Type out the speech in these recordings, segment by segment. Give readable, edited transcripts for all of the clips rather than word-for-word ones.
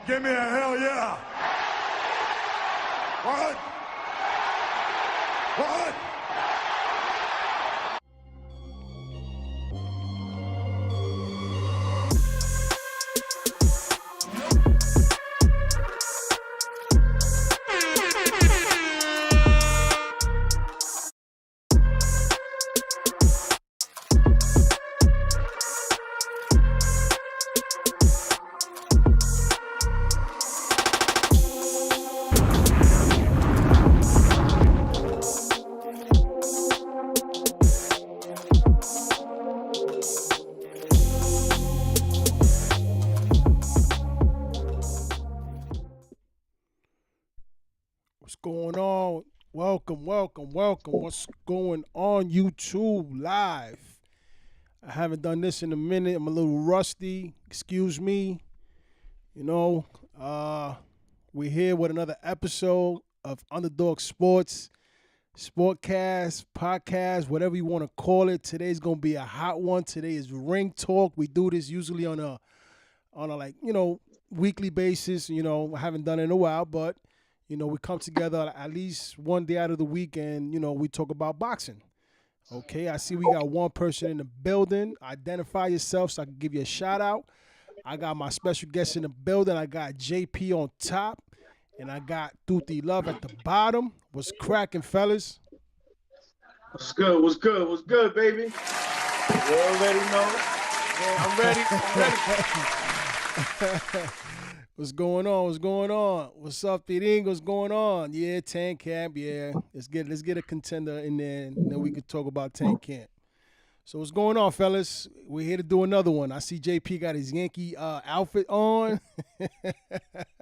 Give me a hell yeah. What? What? What's going on? Welcome. What's going on YouTube live? I haven't done this in a minute. I'm a little rusty. Excuse me. We're here with another episode of Underdog Sports, Sportcast, Podcast, whatever you want to call it. Today's gonna be a hot one. Today is Ring Talk. We do this usually on a weekly basis. I haven't done it in a while, but we come together at least one day out of the week and, we talk about boxing. Okay, I see we got one person in the building. Identify yourself so I can give you a shout out. I got my special guest in the building. I got JP on top, and I got Tutti Love at the bottom. What's cracking, fellas? What's good, baby? You already know. I'm ready. What's going on? What's up, Tiring? What's going on? Yeah, Tank Camp. Yeah, let's get a contender in there, and then we could talk about Tank Camp. So what's going on, fellas? We're here to do another one. I see JP got his Yankee outfit on. You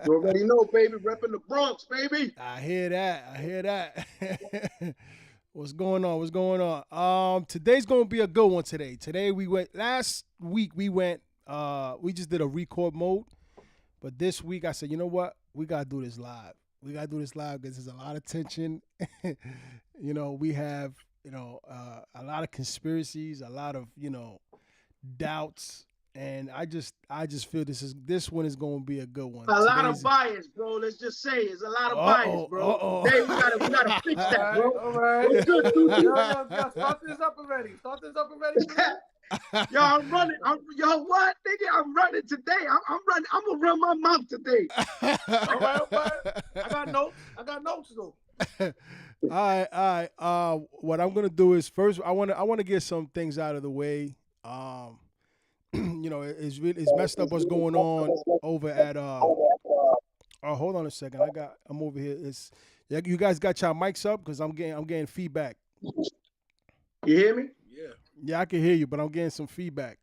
already know, baby. Repping the Bronx, baby. I hear that. What's going on? Today's gonna be a good one. Today last week we just did a record mode. But this week I said, you know what? We got to do this live. Because there's a lot of tension. We have, a lot of conspiracies, a lot of, doubts. And I just feel this one is going to be a good one. A lot of bias, bro. Let's just say it's a lot of bias, bro. Hey, we gotta fix that, bro. All right. What's good, dude? Start this up already. Yo, I'm running. What, nigga? I'm running today. I'm running. I'm gonna run my mouth today. All right. I got notes though. All right. What I'm gonna do is first I wanna get some things out of the way. It's messed up what's going on over at hold on a second. I'm over here. You guys got your mics up because I'm getting feedback. You hear me? Yeah, I can hear you, but I'm getting some feedback.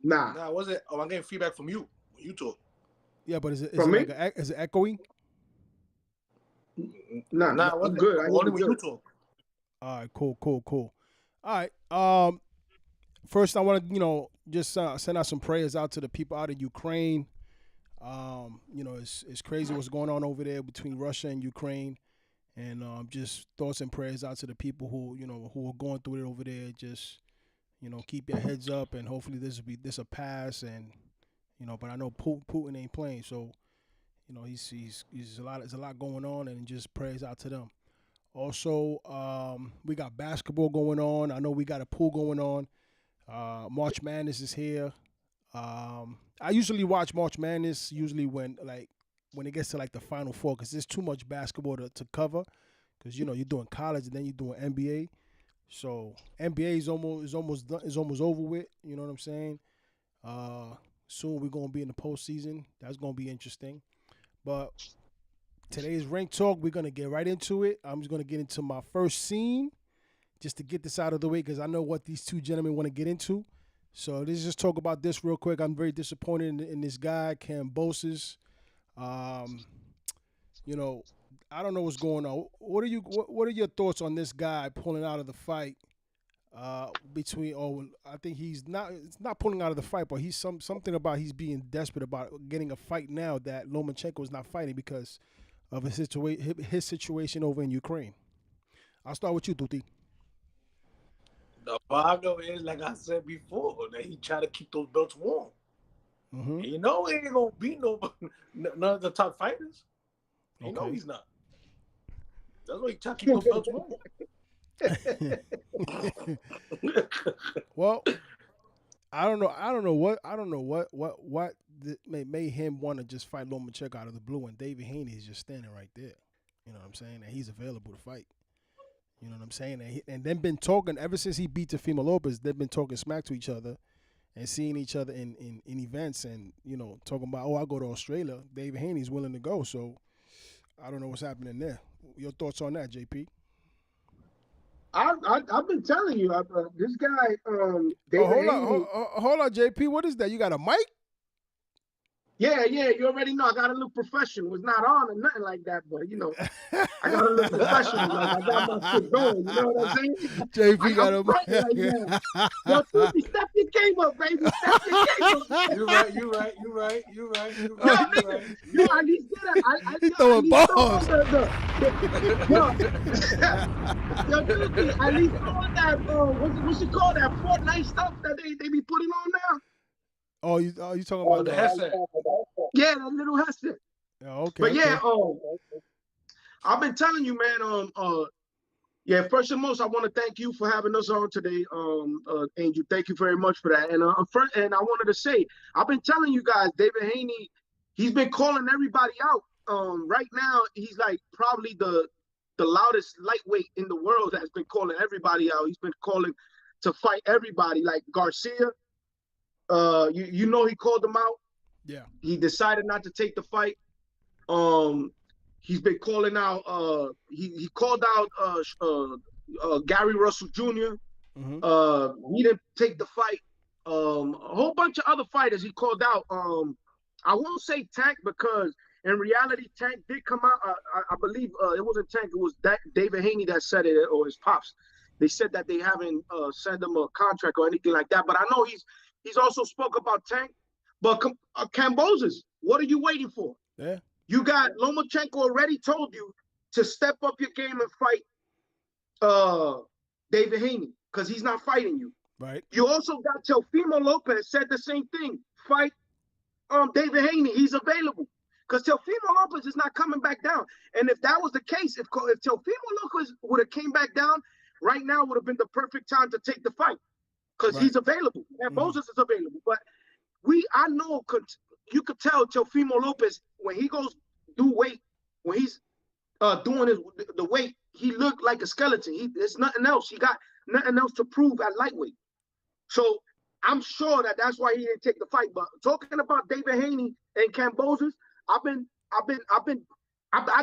Nah. Was it? Oh, I'm getting feedback from you when you talk. Yeah, but is it echoing? Nah, I'm good. Only when you talk. All right, cool. All right. First, I want to, just send out some prayers out to the people out in Ukraine. It's crazy what's going on over there between Russia and Ukraine. And just thoughts and prayers out to the people who are going through it over there. Just, keep your heads up, and hopefully this will pass. And but I know Putin ain't playing, so he's there's a lot going on, and just prayers out to them. Also, we got basketball going on. I know we got a pool going on. March Madness is here. I usually watch March Madness when it gets to the Final Four, because there's too much basketball to cover, because you're doing college and then you're doing NBA. So NBA is almost over with. You know what I'm saying? Soon we're gonna be in the postseason. That's gonna be interesting. But today's Ring Talk, we're gonna get right into it. I'm just gonna get into my first scene, just to get this out of the way, because I know what these two gentlemen want to get into. So let's just talk about this real quick. I'm very disappointed in this guy, Kambosos. I don't know what's going on. What are your thoughts on this guy pulling out of the fight? I think it's not pulling out of the fight, but he's something about he's being desperate about getting a fight now that Lomachenko is not fighting because of his situation over in Ukraine. I'll start with you, Tutti. The problem is, like I said before, that he try to keep those belts warm. Mm-hmm. You know he ain't gonna beat none of the top fighters. You know he's not. That's why he try to keep those belts rolling. Well, I don't know what made him want to just fight Lomachenko out of the blue, and David Haney is just standing right there. You know what I'm saying? And he's available to fight. You know what I'm saying? And they've been talking ever since he beat Teofimo Lopez. They've been talking smack to each other and seeing each other in events, and talking about, I go to Australia. David Haney's willing to go, so I don't know what's happening there. Your thoughts on that, JP? I've been telling you, this guy, David Haney. Hold on, JP. What is that? You got a mic? Yeah, you already know. I got to look professional. It's not on or nothing like that, but I got to look professional. Like, I got my shit going. You know what I'm saying? JP got a mic. Right now. Yo, Tuesday, step your game up, baby. Step your game up. You're right. Yo, I need that. He's throwing balls. Yo, Tuesday, at least all that, what's it called? That Fortnite stuff that they be putting on now. Oh, you talking about the headset? Yeah, that little headset. Oh, okay. But yeah, I've been telling you, man. Yeah. First and most, I want to thank you for having us on today, Angel. Thank you very much for that. And and I wanted to say, I've been telling you guys, David Haney, he's been calling everybody out. Right now, he's like probably the loudest lightweight in the world that's been calling everybody out. He's been calling to fight everybody, like Garcia. He called him out. Yeah. He decided not to take the fight. He's been calling out. He called out Gary Russell Jr. Mm-hmm. He didn't take the fight. A whole bunch of other fighters he called out. I won't say Tank because in reality Tank did come out. I believe it wasn't Tank. It was David Haney that said it, or his pops. They said that they haven't sent him a contract or anything like that. But I know He's also spoke about Tank, but Kambosos, what are you waiting for? Yeah. You got Lomachenko already told you to step up your game and fight David Haney because he's not fighting you. Right. You also got Teofimo Lopez said the same thing. Fight David Haney. He's available because Teofimo Lopez is not coming back down. And if that was the case, if Teofimo Lopez would have came back down, right now would have been the perfect time to take the fight. Because he's available, and Moses is available. But I know, you could tell Teofimo Lopez when he goes do weight, when he's doing the weight, he looked like a skeleton. There's nothing else. He got nothing else to prove at lightweight. So I'm sure that's why he didn't take the fight. But talking about David Haney and Kambosos, I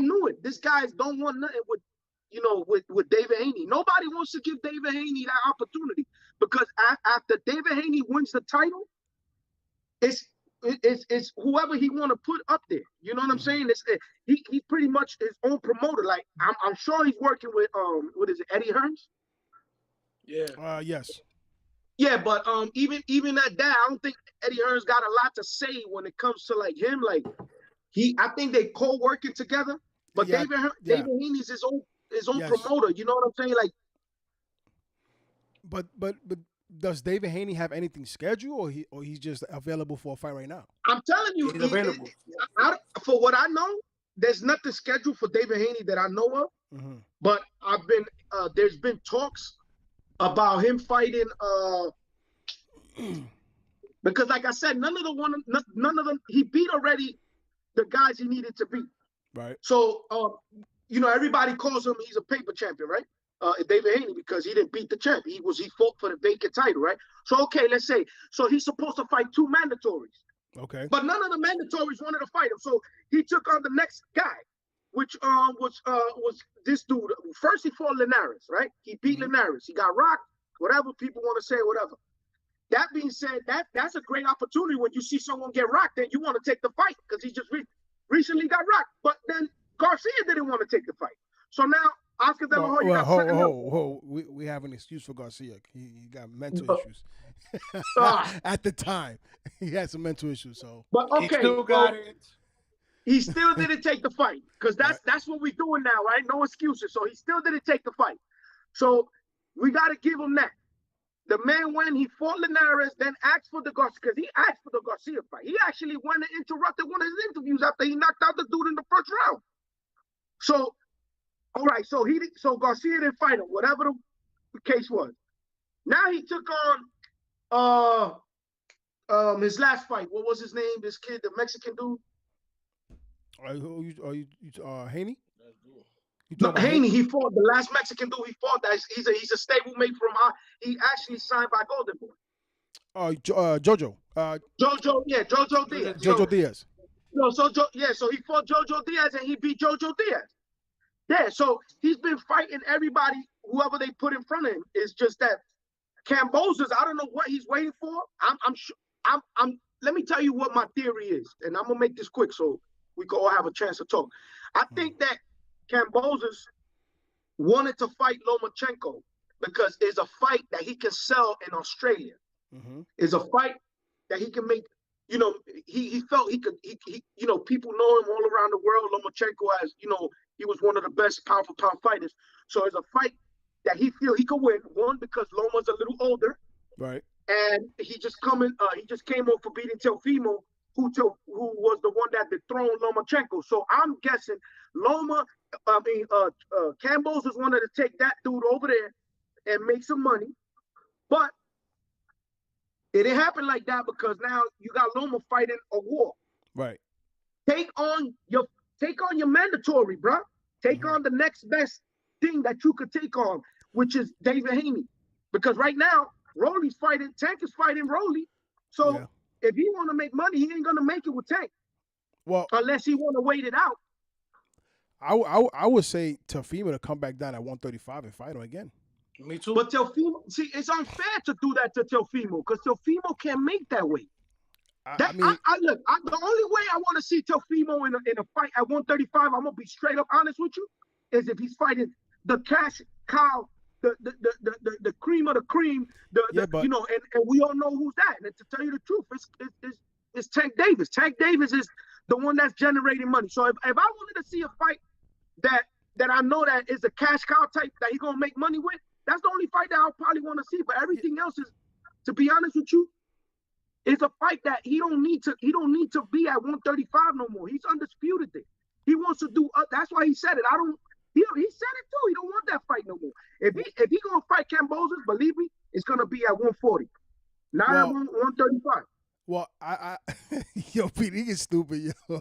knew it. These guys don't want nothing with David Haney. Nobody wants to give David Haney that opportunity because after David Haney wins the title, it's whoever he want to put up there. You know what I'm saying? He's pretty much his own promoter. Like I'm sure he's working with what is it, Eddie Hearns? Yeah. Yes. Yeah, but even at that, I don't think Eddie Hearns got a lot to say when it comes to like him. Like I think they co-working together. But David Haney's his own promoter. You know what I'm saying? Like, but does David Haney have anything scheduled, or he's just available for a fight right now? I'm telling you, he's available. For what I know, there's nothing scheduled for David Haney that I know of. Mm-hmm. But there's been talks about him fighting. Because, like I said, none of them he beat already the guys he needed to beat. Right. So, everybody calls him, he's a paper champion, right? David Haney, because he didn't beat the champ. He fought for the vacant title, right? So, okay, let's say. So he's supposed to fight 2 mandatories. Okay. But none of the mandatories wanted to fight him. So he took on the next guy, which was this dude. First he fought Linares, right? He beat Linares. He got rocked, whatever people want to say, whatever. That being said, that's a great opportunity when you see someone get rocked, then you want to take the fight because he just recently got rocked. But then Garcia didn't want to take the fight. So now Oscar De La Hoya we have an excuse for Garcia. He got mental issues. At the time, he had some mental issues. So, but okay, he still got it. He still didn't take the fight because that's what we're doing now, right? No excuses. So he still didn't take the fight. So we got to give him that. The man went, he fought Linares, then asked for the Garcia, because he asked for the Garcia fight. He actually went and interrupted one of his interviews after he knocked out the dude in the first round. So, all right, so Garcia didn't fight him, whatever the case was. Now he took on his last fight. What was his name? This kid, the Mexican dude. Are you Haney? No, Haney. He fought the last Mexican dude. He fought that. He's a stablemate from. He actually signed by Golden Boy. Jojo. Jojo Diaz. Jojo Diaz. No, so he fought Jojo Diaz and he beat Jojo Diaz. Yeah, so he's been fighting everybody, whoever they put in front of him. It's just that Kambosos, I don't know what he's waiting for. Let me tell you what my theory is, and I'm gonna make this quick so we can all have a chance to talk. I think that Kambosos wanted to fight Lomachenko because it's a fight that he can sell in Australia. It's a fight that he can make. You know, he felt he could. He you know, people know him all around the world. Lomachenko, as you know, he was one of the best pound for pound fighters. So it's a fight that he feel he could win. One, because Loma's a little older, right? And he just came off for beating Teofimo, who was the one that dethroned Lomachenko. So I'm guessing Kambosos wanted to take that dude over there and make some money, but it didn't happen like that because now you got Loma fighting a war. Right. Take on your mandatory, bro. Take on the next best thing that you could take on, which is David Haney. Because right now, Rolly's fighting, Tank is fighting Rolly. So if he want to make money, he ain't gonna make it with Tank. Well, unless he want to wait it out. I would say Teofimo to come back down at 135 and fight him again. Me too. But Teofimo, see, it's unfair to do that to Teofimo because Teofimo can't make that weight. The only way I want to see Teofimo in a fight at 135, I'm gonna be straight up honest with you, is if he's fighting the cash cow, the cream of the cream, you know, and we all know who's that. And to tell you the truth, it's Tank Davis. Tank Davis is the one that's generating money. So if I wanted to see a fight that I know that is a cash cow type that he's gonna make money with, that's the only fight that I'll probably want to see. But everything else is, to be honest with you, it's a fight that he don't need to be at 135 no more. He's undisputed there. He wants to do. That's why he said it. He said it too. He don't want that fight no more. If he gonna fight Kambosos, believe me, it's gonna be at 140, not at 135. Well, yo, Pete, he is stupid, yo.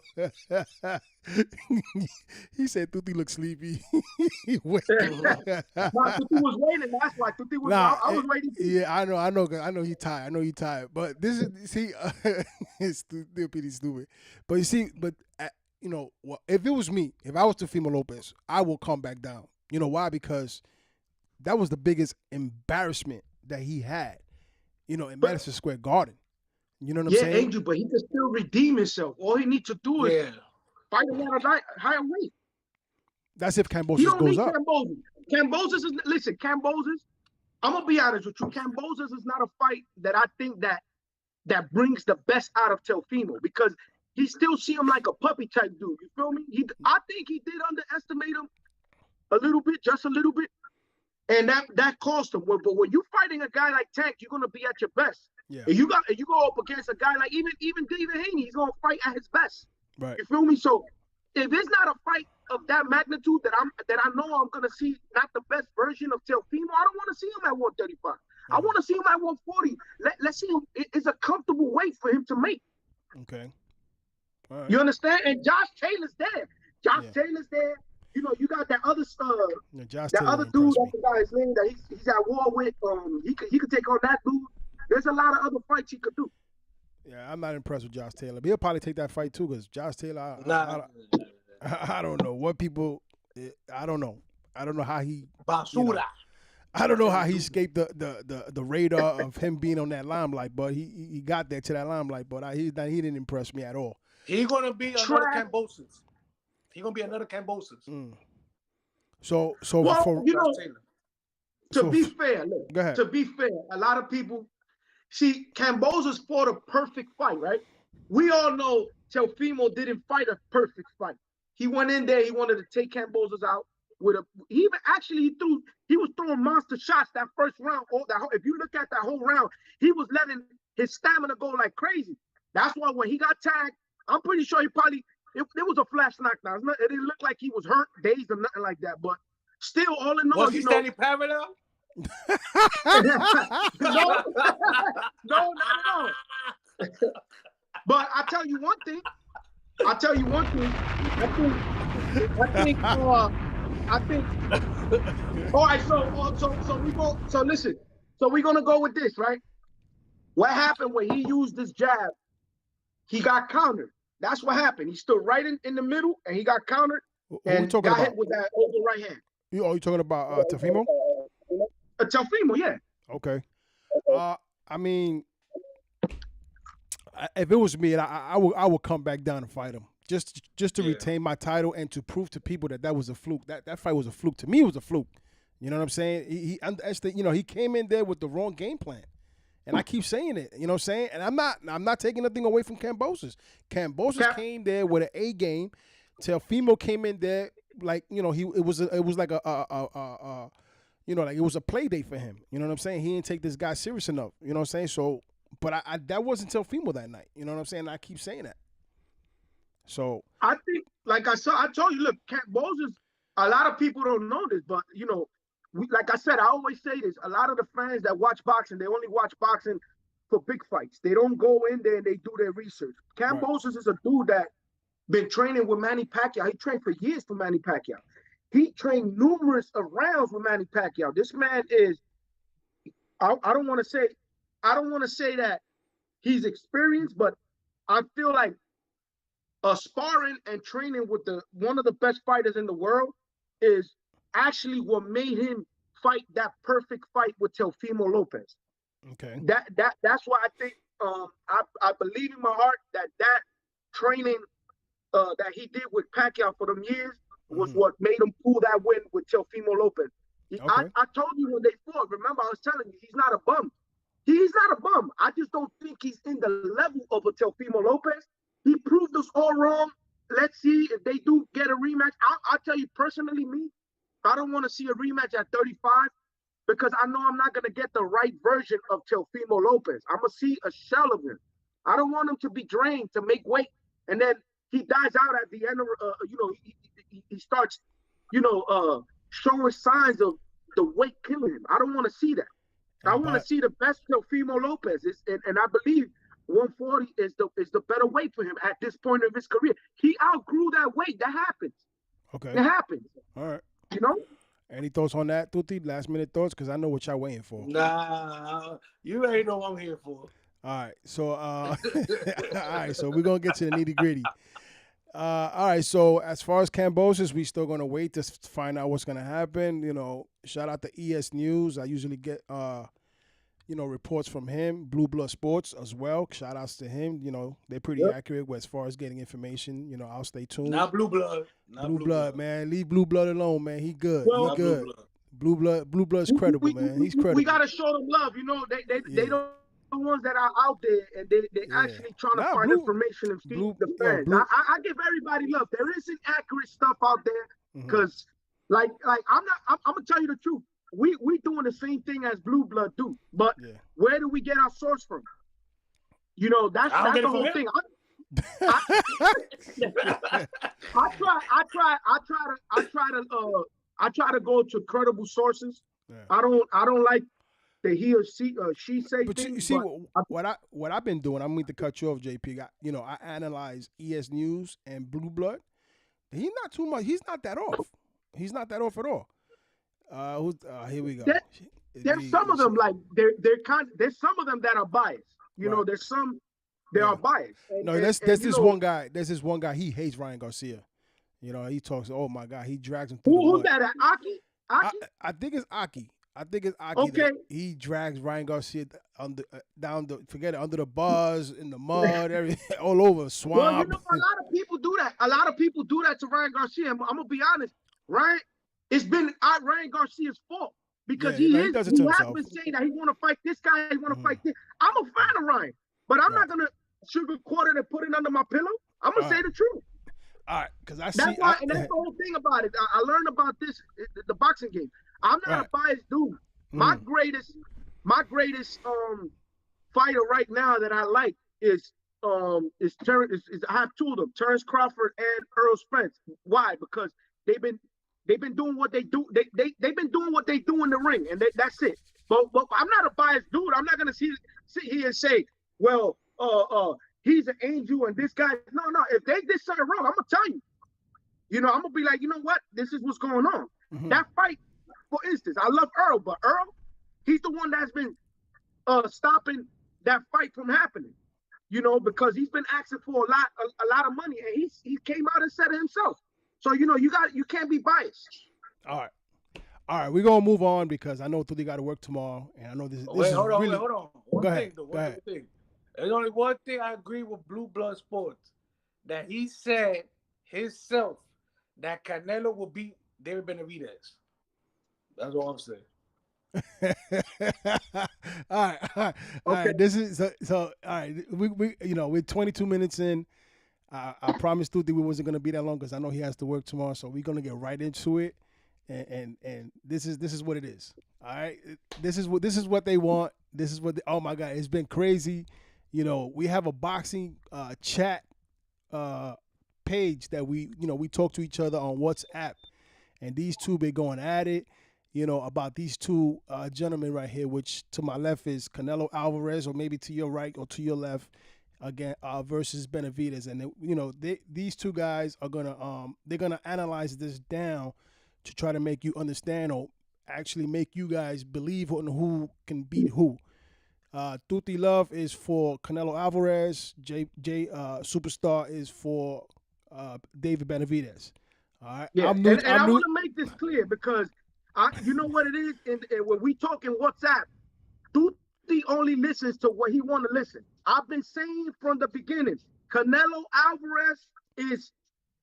He said Tuti looks sleepy. Tuti was waiting. That's why Tuti was. I was waiting. Yeah, I know he tired. But this is it's Pete stupid. But you see, you know, if it was me, if I was Teofimo Lopez, I will come back down. You know why? Because that was the biggest embarrassment that he had. You know, in Madison Square Garden. You know what I'm saying? Yeah, Angel, but he can still redeem himself. All he needs to do is fight him at a higher weight. That's if Kambosos goes up. Kambosos is, listen, Kambosos, I'm going to be honest with you. Kambosos is not a fight that I think that brings the best out of Teofimo because he still see him like a puppy type dude. You feel me? I think he did underestimate him a little bit, just a little bit. And that cost him. But when you're fighting a guy like Tank, you're going to be at your best. Yeah. If you go up against a guy like even David Haney, he's gonna fight at his best. Right. You feel me? So if it's not a fight of that magnitude that I know I'm gonna see not the best version of Teofimo, I don't want to see him at 135. I want to see him at 140. Let's see him. It's a comfortable weight for him to make. Okay. All right. You understand? And Josh Taylor's there. Taylor's there. You know, you got that other that other dude. I forgot his name. That he's at war with. He could take on that dude. There's a lot of other fights he could do. Yeah, I'm not impressed with Josh Taylor. But he'll probably take that fight too, because Josh Taylor, I don't know what people. I don't know how he. Basura. You know, I don't know how he escaped the radar of him being on that limelight, but he got there to that limelight. But he didn't impress me at all. He's gonna be another Kambosos. He's gonna be another Kambosos. So well, for you know, to be fair, look, go ahead. To be fair, a lot of people. See, Kambosos fought a perfect fight, right? We all know Teofimo didn't fight a perfect fight. He went in there, he wanted to take Kambosos out. he even actually he was throwing monster shots that first round. If you look at that whole round, he was letting his stamina go like crazy. That's why when he got tagged, I'm pretty sure it was a flash knockdown. It didn't look like he was hurt, dazed, or nothing like that. But still, all in all, was he standing parallel? No, not at all. But I tell you one thing. I think. All right. So we go. So listen. So we're gonna go with this, right? What happened when he used this jab? He got countered. That's what happened. He stood right in the middle, and he got countered and got hit with that over right hand. You talking about Teofimo? Teofimo, yeah. Okay. I mean, if it was me, I would come back down and fight him just to retain my title and to prove to people that was a fluke. That fight was a fluke. To me, it was a fluke. You know what I'm saying? He came in there with the wrong game plan. And I keep saying it, you know what I'm saying? And I'm not taking nothing away from Kambosos. Kambosos came there with an A game. Teofimo came in there like, it was like it was a play day for him. You know what I'm saying? He didn't take this guy serious enough. You know what I'm saying? So, but that wasn't Teofimo that night. You know what I'm saying? I keep saying that. So I think, like I told you, look, Kambosos, a lot of people don't know this, but like I said, I always say this. A lot of the fans that watch boxing, they only watch boxing for big fights. They don't go in there and they do their research. Kambosos is a dude that been training with Manny Pacquiao. He trained for years for Manny Pacquiao. He trained numerous of rounds with Manny Pacquiao. This man is, I don't want to say that he's experienced, but I feel like sparring and training with one of the best fighters in the world is actually what made him fight that perfect fight with Teofimo Lopez. Okay. That's why I think I believe in my heart that training that he did with Pacquiao for them years was what made him pull that win with Teofimo Lopez. I told you when they fought, remember I was telling you, he's not a bum. He's not a bum. I just don't think he's in the level of a Teofimo Lopez. He proved us all wrong. Let's see if they do get a rematch. I'll tell you personally, I don't want to see a rematch at 35 because I know I'm not going to get the right version of Teofimo Lopez. I'm going to see a shell of him. I don't want him to be drained to make weight. And then he dies out at the end of, he starts, showing signs of the weight killing him. I don't want to see that. I want to see the best Teofimo Lopez. And I believe 140 is the better weight for him at this point of his career. He outgrew that weight. That happens. Okay. It happens. All right. Any thoughts on that, Tuti? Last minute thoughts, because I know what y'all waiting for. Nah, you already know what I'm here for. All right, so so we're gonna get to the nitty gritty. All right, so as far as Kambosos, we still gonna wait to find out what's gonna happen. Shout out to ES News. I usually get reports from him. Blue Blood Sports as well. Shout outs to him. They're pretty accurate as far as getting information. I'll stay tuned. Not Blue Blood. Blue Blood, man. Leave Blue Blood alone, man. He good. He good. Blue Blood's credible, man. He's credible. We gotta show them love. They don't the ones that are out there and they actually trying to find information and feed the fans. I give everybody love. There isn't accurate stuff out there because like I'm gonna tell you the truth. We doing the same thing as Blue Blood do, but where do we get our source from? That's the whole thing. I try to go to credible sources. Yeah. I don't like the he or she say but things. You see what I've been doing. I'm going to cut you off, JP. I analyze ES News and Blue Blood. He's not too much. He's not that off. He's not that off at all. Here we go. There's some of them like there's some of them that are biased. There's some they are biased. There's this one guy. There's this one guy. He hates Ryan Garcia. He talks. Oh my God, he drags him. Who's that? Aki? I think it's Aki. Okay. He drags Ryan Garcia under the bars, in the mud, everything, all over swamp. Well, a lot of people do that. A lot of people do that to Ryan Garcia. I'm gonna be honest, Ryan. It's been Ryan Garcia's fault because he has been saying that he want to fight this guy, he want to fight this. I'm a fan of Ryan, but I'm not gonna sugarcoat it and put it under my pillow. I'm gonna say the truth. All right, because I see. That's why, and that's the whole thing about it. I learned about this, the boxing game. I'm not a biased dude. My greatest fighter right now that I like is Terrence. I have two of them, Terrence Crawford and Earl Spence. Why? Because they've been doing what they do. They've been doing what they do in the ring, and that's it. But I'm not a biased dude. I'm not gonna sit here and say, well, he's an angel and this guy. No. If they did something wrong, I'm gonna tell you. You know, I'm gonna be like, you know what? This is what's going on. That fight, for instance, I love Earl, but Earl, he's the one that's been stopping that fight from happening. You know, because he's been asking for a lot of money, and he came out and said it himself. So you know, you can't be biased. All right, we're gonna move on because I know they got to work tomorrow, and I know this. Wait, hold on. Go ahead. There's only one thing I agree with Blue Blood Sports, that he said himself that Canelo will beat David Benavides. That's what I'm saying. All right. This is so. All right, we we're 22 minutes in. I promised Tuti we wasn't gonna be that long because I know he has to work tomorrow, so we're gonna get right into it. And this is what it is. All right, this is what they want. This is what. Oh my God, it's been crazy. You know, we have a boxing chat page that we talk to each other on WhatsApp, and these two been going at it. You know, about these two gentlemen right here, which to my left is Canelo Alvarez, or maybe to your right or to your left, again versus Benavides, and these two guys are they're gonna analyze this down to try to make you understand, or actually make you guys believe on who can beat who. Tuti Love is for Canelo Alvarez. J Superstar is for David Benavides. All right. Yeah, I want to make this clear because you know what it is, and when we talk in WhatsApp, Tuti only listens to what he want to listen. I've been saying from the beginning, Canelo Alvarez is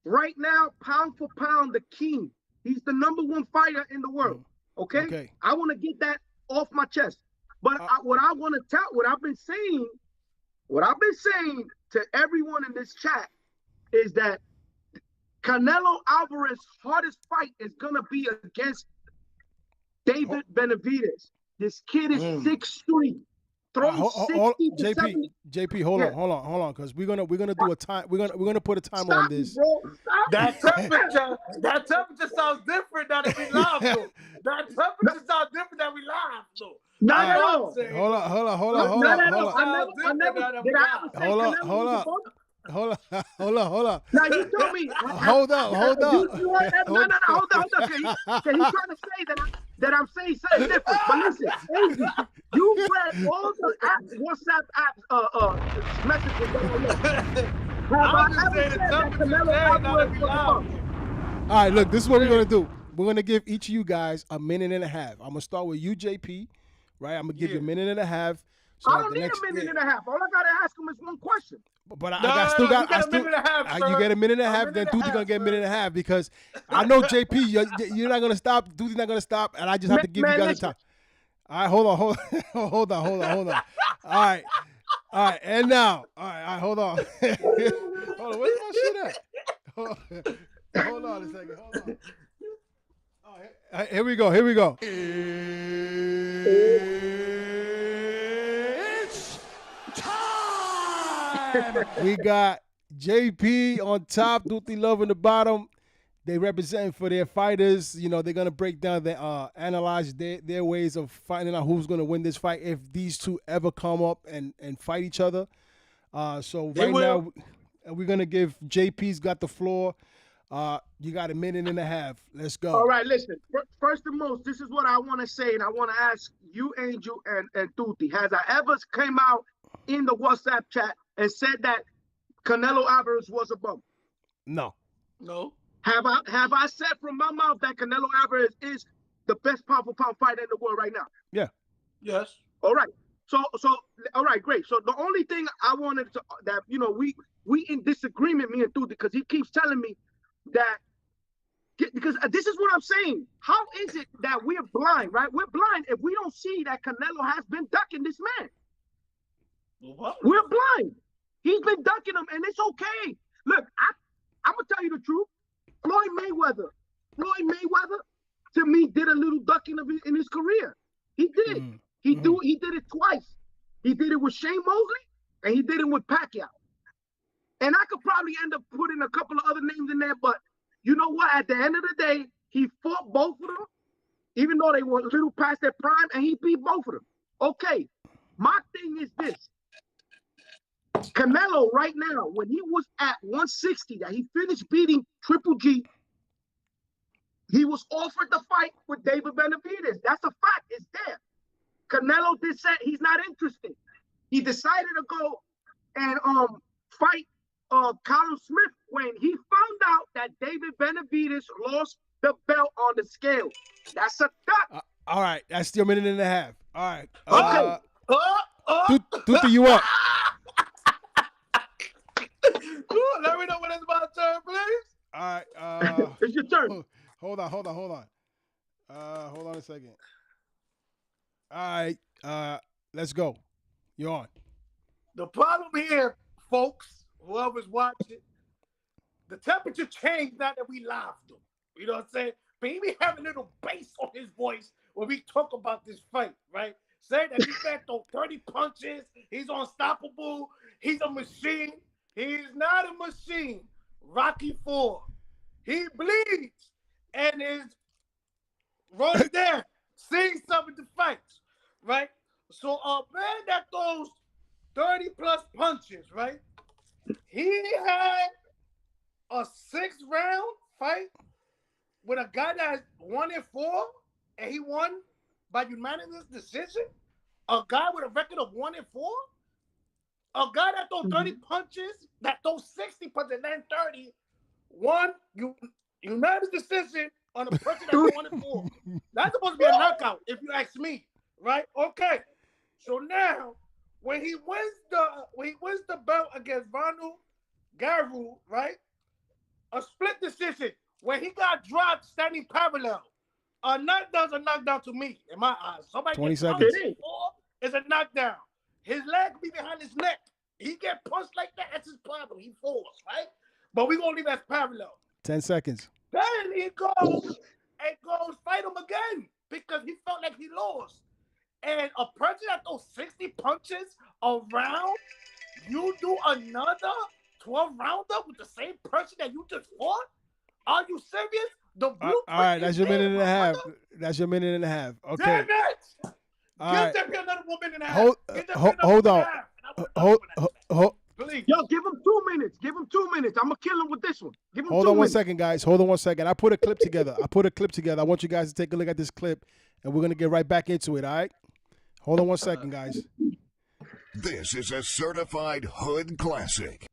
right now pound for pound the king. He's the #1 fighter in the world. Okay. I want to get that off my chest. But what I've been saying to everyone in this chat is that Canelo Alvarez's hardest fight is gonna be against David Benavides. This kid is 6'3", throws 60 to 70. JP, hold on, because we're gonna do a time. We're gonna put a time on this. Bro, that temperature sounds different than we live, though. That temperature sounds different than we live, though. Not at all. Hold on. Now you told me. Hold up. Hold on. Okay, he's trying to say that I'm saying something different. But listen, you read all the WhatsApp apps messages that I All right, look, this is what we're gonna do. We're gonna give each of you guys a minute and a half. I'm gonna start with you, JP. Right, I'm gonna give you a minute and a half. So I don't need a minute and a half. All I gotta ask him is one question. But I still got a minute and a half. You get a minute and a half, then Duti's gonna get a minute and a half because I know JP, you're not gonna stop. Duti's not gonna stop, and I just have to give you guys time. All right, hold on. All right, and now, all right, hold on. Hold on, where's my shit at? Hold on a second. Hold on. Here we go. It's time. We got JP on top, Tuti Love in the bottom. They represent for their fighters. You know, they're gonna break down, analyze their ways of finding out who's gonna win this fight if these two ever come up and fight each other. So right now, we're gonna give JP's got the floor. You got a minute and a half. Let's go. All right, listen. First and most, this is what I want to say, and I want to ask you, Angel and Tuti. Has I ever came out in the WhatsApp chat and said that Canelo Alvarez was a bum? No. Have I said from my mouth that Canelo Alvarez is the best pound for pound fighter in the world right now? Yeah. Yes. All right. So all right, great. So the only thing I wanted to we in disagreement, me and Tuti, because he keeps telling me that, because this is what I'm saying. How is it that we're blind, right? We're blind if we don't see that Canelo has been ducking this man. What? We're blind. He's been ducking him, and it's okay. Look, I'm gonna tell you the truth. Floyd Mayweather, to me, did a little ducking in his career. He did. He did it twice. He did it with Shane Mosley, and he did it with Pacquiao. And I could probably end up putting a couple of other names in there, but you know what? At the end of the day, he fought both of them, even though they were a little past their prime, and he beat both of them. Okay, my thing is this. Canelo right now, when he was at 160, that he finished beating Triple G, he was offered the fight with David Benavides. That's a fact. It's there. Canelo did say he's not interested. He decided to go and fight Callum Smith when he found out that David Benavides lost the belt on the scale. That's a fact. All right, that's still a minute and a half. All right. Okay. Tutu, you up? Let me know when it's my turn, please. All right. It's your turn. Hold on. Hold on a second. All right. Let's go. You're on. The problem here, folks, whoever's watching, the temperature changed now that we live them. You know what I'm saying? But he be having a little bass on his voice when we talk about this fight, right? Saying that he's back throw 30 punches, he's unstoppable, he's a machine. He's not a machine. Rocky IV. He bleeds and is running there, seeing some of the fights, right? So a man that throws 30 plus punches, right? He had a 6-round fight with a guy that's 1-4, and he won by unanimous decision. A guy with a record of 1-4. A guy that throws 30 punches, that throws 60 punches, and then 30, won unanimous decision on a person that's 1-4. That's supposed to be a knockout, if you ask me, right? Okay. So now, when he wins the belt against Vanu Garu, right? A split decision where he got dropped standing parallel. A knockdown's a knockdown to me, in my eyes. Somebody 20 gets seconds. It's a knockdown. His leg be behind his neck. He get punched like that. That's his problem. He falls, right? But we're going to leave that parallel. 10 seconds. Then he goes fight him again because he felt like he lost. And a person that throws 60 punches a round, you do another 12 rounder with the same person that you just fought? Are you serious? The All right, that's your minute and a half. That's your minute and a half. Okay. Damn it! All Give right. them another 1 minute and a half. Hold on. Please. Yo, give him 2 minutes. Give him 2 minutes. I'm going to kill him with this one. Give him 2 minutes. Hold on 1 second, guys. Hold on 1 second. I put a clip together. I want you guys to take a look at this clip, and we're going to get right back into it, all right? Hold on 1 second, guys. This is a certified hood classic.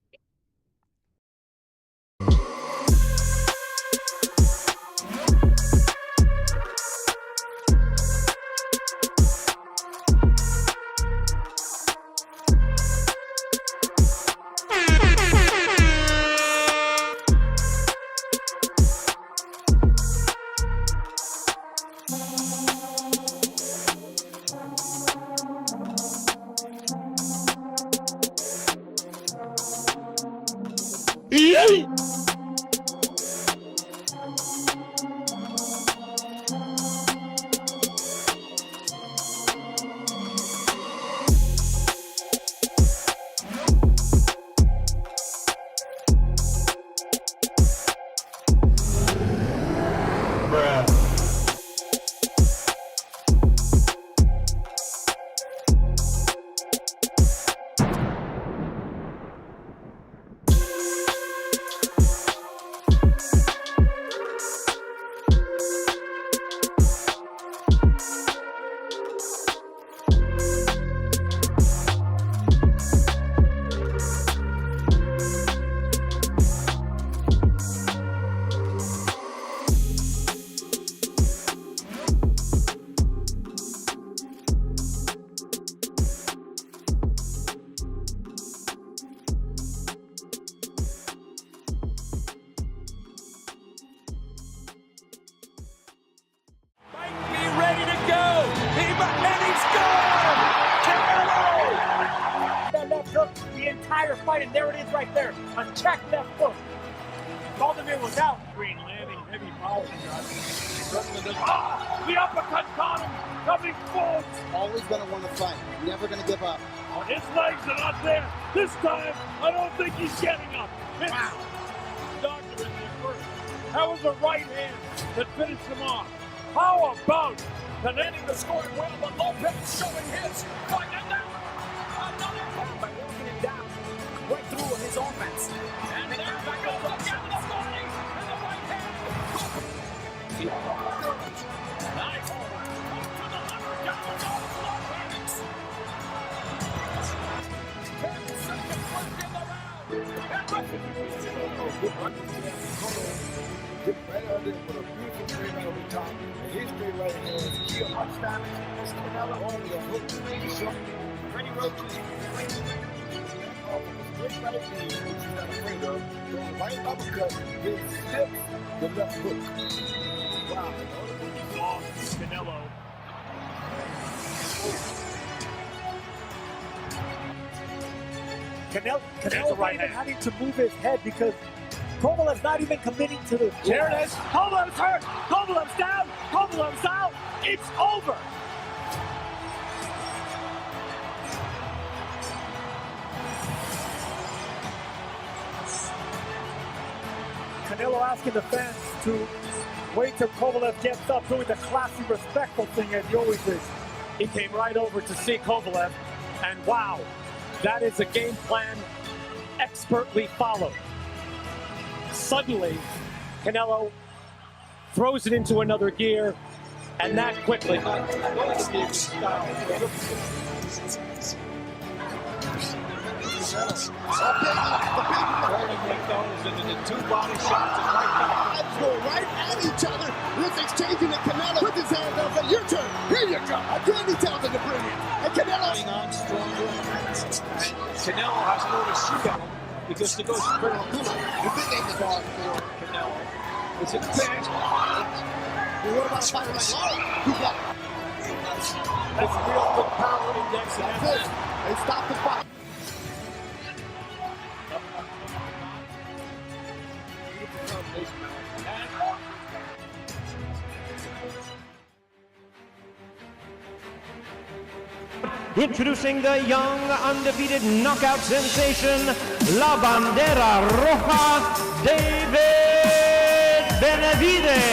The entire fight, and there it is right there. A check left hook. look out. Green landing heavy power shots. The uppercut got him. Coming forward. Always going to want to fight. Never going to give up. His legs are not there. This time, I don't think he's getting up. Wow. Doctor in there first. That was a right hand that finished him off. How about Canelo scoring well, but Lopez showing his. Right now. Another one by walking it down. Right through his offense. And there back goes the body and the right hand. Nice. To the lever. Down goes Lopez. 10 seconds left in the round. Get right under it with a beautiful straight right over the top. And his straight right hand is kill much damage. It's Canelo only a hook. He's shot. Freddie Roach is straight right hand, which he's not afraid of. Going right uppercut, then slips the left hook. Wow. Saw Canelo. Canelo right even having to move his head because Kovalev's not even committing to the. There it is. Kovalev's hurt. Kovalev's down. Kovalev's out. It's over. Canelo asking the fans to wait till Kovalev gets up, doing the classy, respectful thing as he always is. He came right over to see Kovalev, and wow, that is a game plan expertly followed. Suddenly, Canelo throws it into another gear, and that quickly. Into the two body shots and right now. Let's go right at each other. Let's exchanging the Canelo with his hand up. And your turn. Here you go. Again, he tells him to bring it. And Canelo. On stronger. Canelo has more to shoot at him because to go straight on the big game is hard for Canelo. It's a big. Well, what about a fighter like Lara? Who got it? That's real good power index. That's it. They stopped the fight. Introducing the young, undefeated knockout sensation, La Bandera Roja, David Benavides.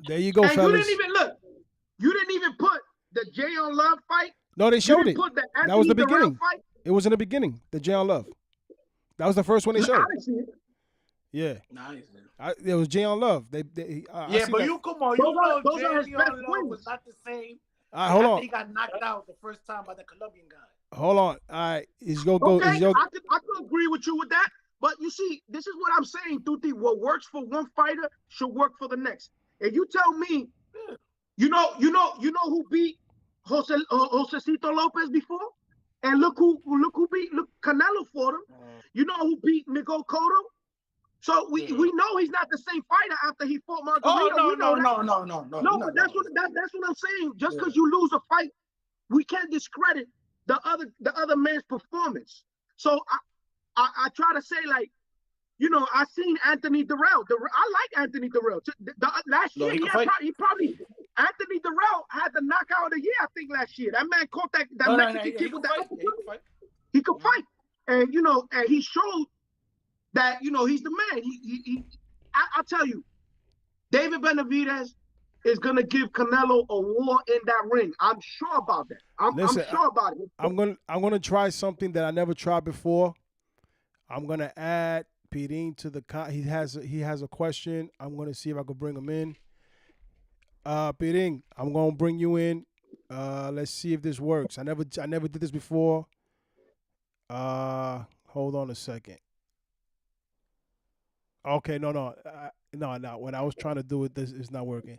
There you go, and fellas. you didn't even look. You didn't even put the Jay on Love fight. No, they showed it. Put the That was the Anthony beginning. Dirrell fight. It was in the beginning. The Jay on Love. That was the first one they I showed. didn't see it. Yeah. Nice. It was Jay on Love. I Yeah, see but that. you come on. Those You are know his Jay best on Love wins. was not the same. Hold After on. he got knocked out the first time by the Colombian guy. Hold on. All right. Is your go? Okay, Is your, I could agree with you with that. But you see, this is what I'm saying, Tuti. What works for one fighter should work for the next. If you tell me, you know who beat Josecito Lopez before, and look who beat Canelo fought him. You know who beat Miguel Cotto. So we know he's not the same fighter after he fought Margarito. Oh No, no. but that's what I'm saying. Just because you lose a fight, we can't discredit the other man's performance. So I try to say, like, you know, I seen Anthony Dirrell. I like Anthony Dirrell. Last year, he probably Anthony Dirrell had the knockout of the year, I think, last year. That man caught that Mexican kid with that. He could fight, and you know, and he showed that, you know, he's the man. I'll tell you, David Benavides is gonna give Canelo a war in that ring. I'm sure about that. I'm sure about it. I'm gonna try something that I never tried before. I'm gonna add Pirin to the he has a question. I'm gonna see if I can bring him in. Pirin, I'm gonna bring you in. Let's see if this works. I never did this before. Hold on a second. Okay, no. When I was trying to do it, this is not working.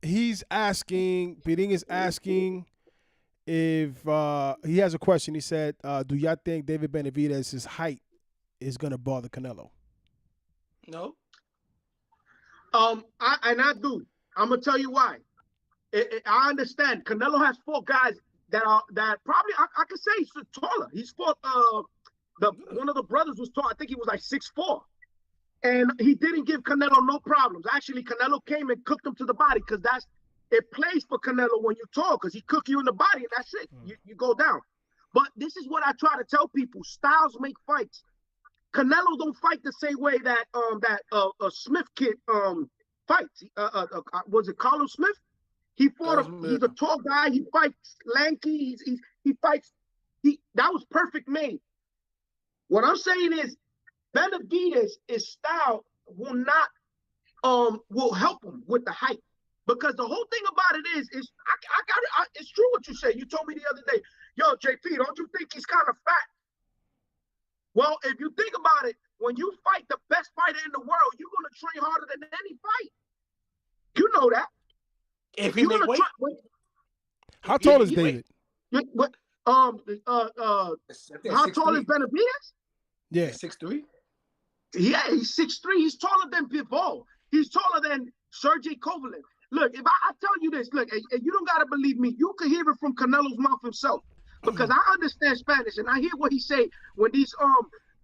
He's asking. Pirin is asking if he has a question. He said, "Do y'all think David Benavides' height is gonna bother Canelo?" No. I do. I'm gonna tell you why. I understand. Canelo has 4 guys that probably I could say he's taller. He's fought one of the brothers was tall. I think he was like 6'4", and he didn't give Canelo no problems. Actually, Canelo came and cooked him to the body because it plays for Canelo when you tall, because he cook you in the body and that's it. You go down. But this is what I try to tell people: styles make fights. Canelo don't fight the same way that Smith kid fights. Was it Carlos Smith? He fought he's a tall guy. He fights lanky. He fights. That was perfect made. What I'm saying is, Benavides' style will help him with the height, because the whole thing about it is it's true what you say. You told me the other day, yo, JP, don't you think he's kind of fat? Well, if you think about it, when you fight the best fighter in the world, you're gonna train harder than any fight. You know that. If he make weight. How tall is David? How tall is Benavides? Yeah, 6'3". Yeah, he's 6'3". He's taller than Bivol. He's taller than Sergey Kovalev. Look, if I tell you this, look, and you don't gotta believe me. You can hear it from Canelo's mouth himself, because I understand Spanish and I hear what he say when these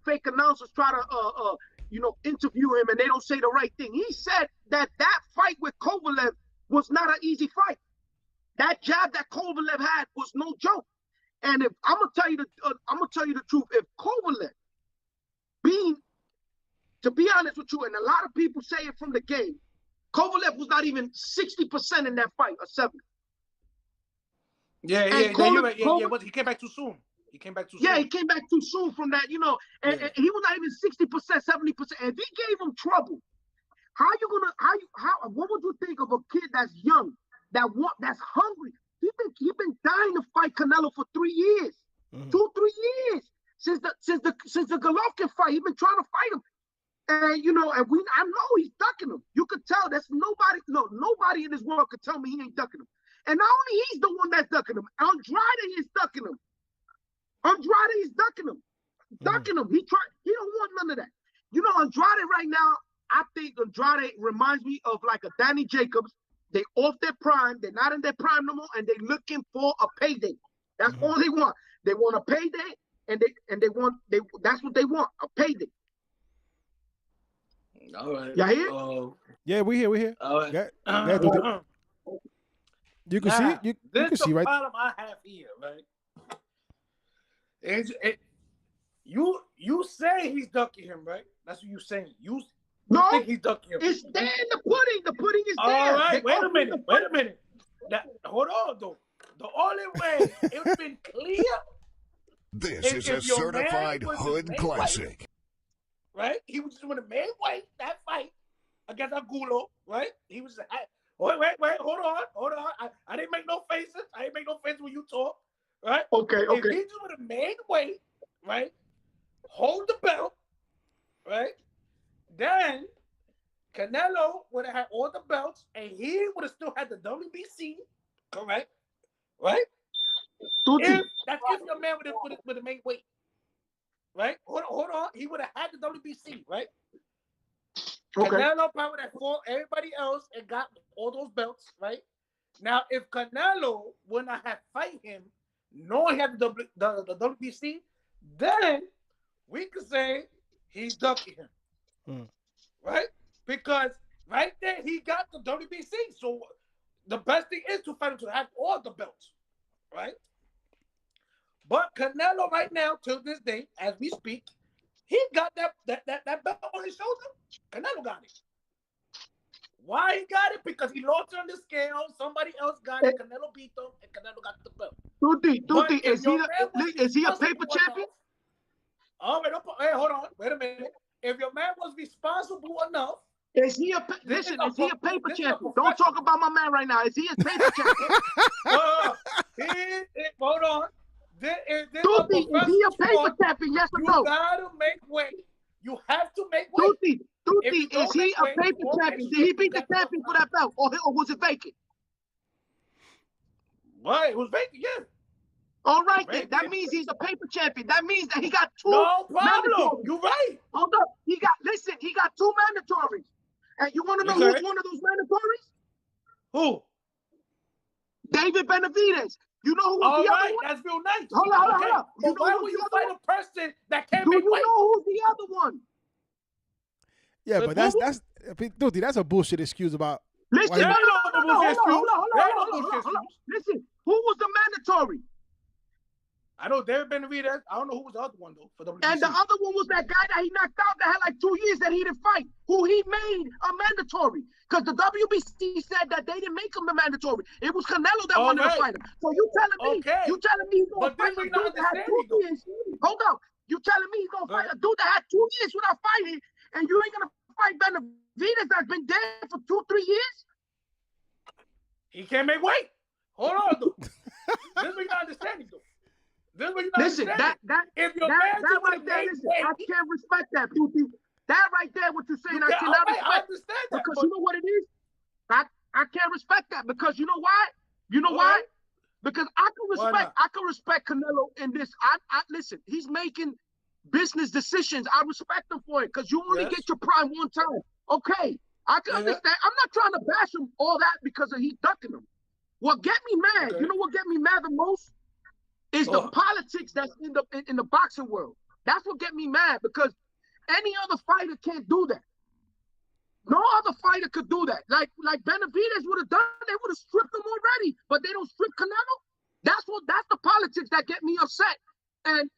fake announcers try to interview him and they don't say the right thing. He said that fight with Kovalev was not an easy fight. That jab that Kovalev had was no joke. And if I'm gonna tell you the truth, if Kovalev, to be honest with you, and a lot of people say it from the game, Kovalev was not even 60% in that fight, or 70%. Yeah, you're right. Yeah, but he came back too soon. He came back too soon from that, and he was not even 60%, 70%. And if he gave him trouble, what would you think of a kid that's young, that's hungry? He been dying to fight Canelo for 3 years, 2-3 years since the Golovkin fight. He's been trying to fight him, and I know he's ducking him. You could tell. Nobody in this world could tell me he ain't ducking him. And not only he's the one that's ducking him, Andrade is ducking him. Andrade is ducking him. He don't want none of that. Andrade right now, I think Andrade reminds me of like a Danny Jacobs. They off their prime. They're not in their prime no more, and they looking for a payday. That's all they want. They want a payday, and that's what they want, a payday. All right. Y'all hear? Yeah, we here. All right. You can see it. You can see right. This is the problem I have here, right? You say he's ducking him, right? That's what you're saying. No, think he's ducking him? it's there in the pudding. The pudding is there. All right, They wait a opened minute. the Wait a minute. Hold on, though. The only way it's been clear. This is a if your certified man was hood his classic. Right? He was just with a man weight that fight against Angulo, right? He was. Wait, hold on. I didn't make no faces. I didn't make no faces when you talk, right? Okay. If he just with a man weight, right? Hold the belt, right? Then Canelo would have had all the belts, and he would have still had the WBC, correct? Right? If your man with a main weight, right? Hold on. He would have had the WBC, right? Okay. Canelo probably would have fought everybody else and got all those belts, right? Now, if Canelo would not have fight him, knowing he had the WBC, then we could say he's ducking him, right? Because right there he got the WBC. So the best thing is to fight him to have all the belts, right? But Canelo right now, till this day, as we speak, he got that belt on his shoulder. Canelo got it. Why he got it? Because he lost on the scale. Somebody else got it. Canelo beat him, and Canelo got the belt. Tuti, is he a paper champion? Oh, wait, hey, hold on. Wait a minute. If your man was responsible enough, is he a paper champion? Don't talk about my man right now. Is he a paper champion? Hold on. Tuti, is he a paper champion? Yes or no? You gotta make weight. You have to make weight. Tuti, is he a paper champion? Did he beat the champion for that belt, or was it vacant? What? It was vacant, yeah. All right, then. That means he's a paper champion. That means that he got two. No problem. Mandatories. You're right. Hold up. He got two mandatories. And you want to know who's one of those mandatories? Who? David Benavides. You know who was the other one? That's real nice. Hold on. But why would you fight a person that can't Do make you weight? know who's the other one? Yeah, but that's a bullshit excuse about. Listen, hold on. Listen, who was the mandatory? I know David Benavides. I don't know who was the other one though for WBC. And the other one was that guy that he knocked out that had like 2 years that he didn't fight, who he made a mandatory. Because the WBC said that they didn't make him a mandatory. It was Canelo that wanted to fight him. So you telling me he's gonna fight a dude that had 2 years? Hold up. You telling me he's gonna fight a dude that had 2 years without fighting, and you ain't gonna fight Benavides that's been dead for 2-3 years? He can't make weight. Hold on though. This is what you're not understanding though. Listen, that right there, I can't respect that, Tuti. That right there, what you're saying, I cannot respect. I understand that. Because you know what it is? I can't respect that because you know why? You know why? Because I can respect Canelo in this. I listen, he's making business decisions. I respect him for it because you only get your prime one time. Okay, I can understand. I'm not trying to bash him all that because he's ducking him. What get me mad, you know what get me mad the most? Is the politics that's in the boxing world. That's what get me mad because any other fighter can't do that. No other fighter could do that. Like Benavides would have done, they would have stripped him already, but they don't strip Canelo. That's the politics that get me upset. And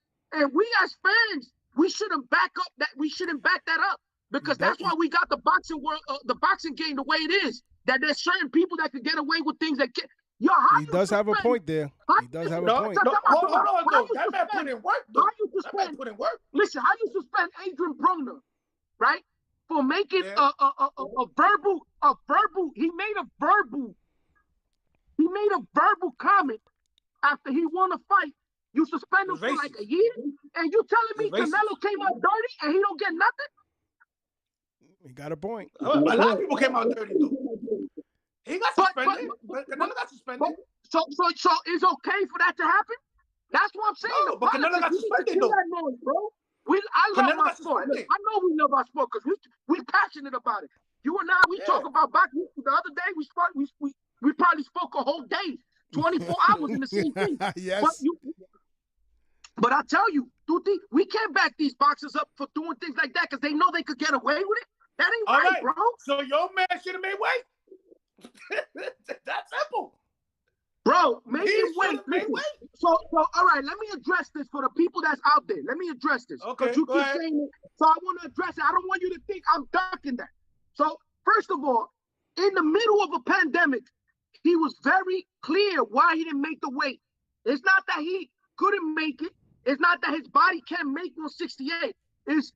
we as fans, we shouldn't back that up because that's why we got the boxing world, the boxing game the way it is. That there's certain people that could get away with things that can't. He does have a point there. He does have a point. Hold on, though. That man put in work, though. That man put in work. Listen, how you suspend Adrian Broner, right? For making a verbal. He made a verbal comment after he won a fight. You suspend him for like a year, and you telling me Canelo came out dirty and he don't get nothing? He got a point. A lot of people came out dirty though. He got suspended. Canelo got suspended. So it's okay for that to happen? That's what I'm saying. No, but Canelo got suspended though. I love my sport. I know we love our sport because we're passionate about it. You and I, we talk about boxing. The other day we probably spoke a whole day, 24 hours in the same thing. Yes. But I tell you, Tuti, we can't back these boxers up for doing things like that because they know they could get away with it. That ain't right, bro. So your man should have made weight. That's simple. Bro, making weight. all right, let me address this for the people that's out there. Let me address this. Okay, Because you go keep ahead. saying it. So I want to address it. I don't want you to think I'm ducking that. So first of all, in the middle of a pandemic, he was very clear why he didn't make the weight. It's not that he couldn't make it. It's not that his body can't make 168. It's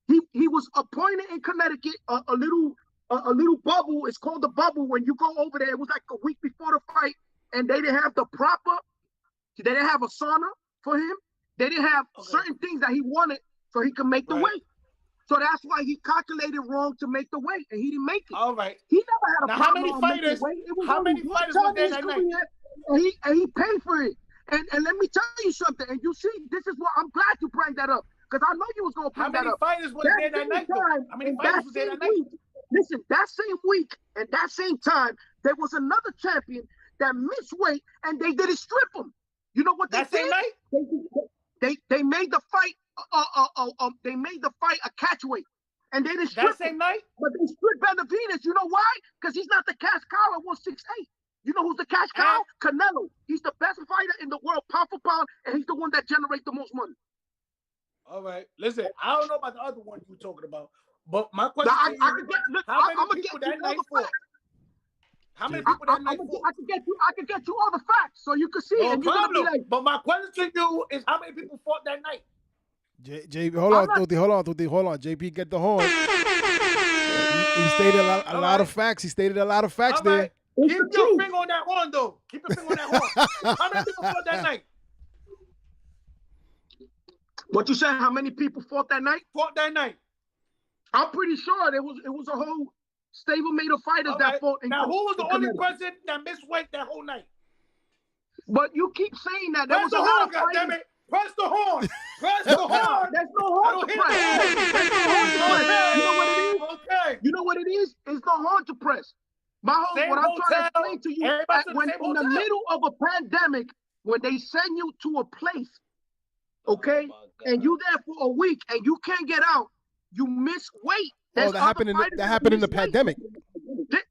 he was appointed in Connecticut, a little bubble. It's called the bubble. When you go over there, it was like a week before the fight, and they didn't have they didn't have a sauna for him. They didn't have certain things that he wanted so he could make the weight. So that's why he calculated wrong to make the weight, and he didn't make it. All right. He never had a Now, problem on making weight. It was only one time in his career, and he paid for it. And let me tell you something. And you see, this is what I'm glad you bring that up, because I know you was gonna bring that up. How many fighters were there that night? How many fighters were there that night? Listen, that same week and that same time, there was another champion that missed weight, and they didn't strip him. You know what they did? That same night? They made the fight. They made the fight a catch weight, and they didn't strip that same him. night. But they stripped Benavides. You know why? Because he's not the cash cow at 168. You know who's the cash cow? Canelo. He's the best fighter in the world, pound for pound, and he's the one that generates the most money. All right. Listen, I don't know about the other one you were talking about, but my question Now, to you, how many people that night fought? How many people that night fought? I can get you all the facts so you can see it. No And you're gonna be problem. like, But my question to you is, how many people fought that night? JP, hold on, JP, get the horn. He stated a lot of facts. He stated a lot of facts All right. there. Keep your finger on that horn, though. Keep your finger on that horn. How many people fought that night? what you saying? How many people fought that night? Fought that night. I'm pretty sure it was a whole stablemate of fighters All that right. fought. Now, who was the only Canelo. person that missed weight that whole night? But you keep saying that there Press was the a lot horn, of fighters. goddammit. Press the horn. Press the horn. There's no horn to press. There's no horn to press. You know what it is? Okay. You know what it is? It's no horn to press. What I'm trying to explain to you, when in the middle of a pandemic, when they send you to a place, okay, and you there for a week and you can't get out, you miss weight. That happened in the pandemic.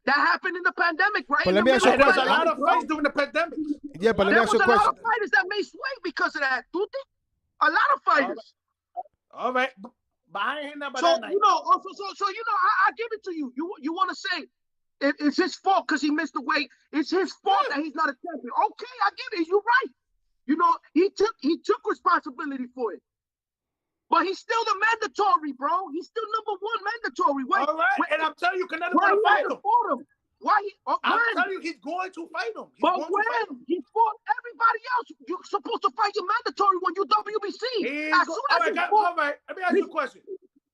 That happened in the pandemic, right? But let me ask you a question. There's a lot of fights during the pandemic. Yeah, but let me ask you a There was a lot question. of fighters that missed weight because of that, Tuti. A lot of fighters. All right. But I ain't hearing nothing about So that night. you know, I give it to you. You want to say it's his fault because he missed the weight. It's his fault that he's not a champion. Okay, I get it. You're right. You know, he took responsibility for it. But he's still the mandatory, bro. He's still number one mandatory. All right, and I'm telling you, Canelo why gonna he fight hasn't him. fought him? Why he? I'm when? telling you, he's going to fight him. But when he fought everybody else, you're supposed to fight your mandatory when you WBC. All right. Let me ask you a question.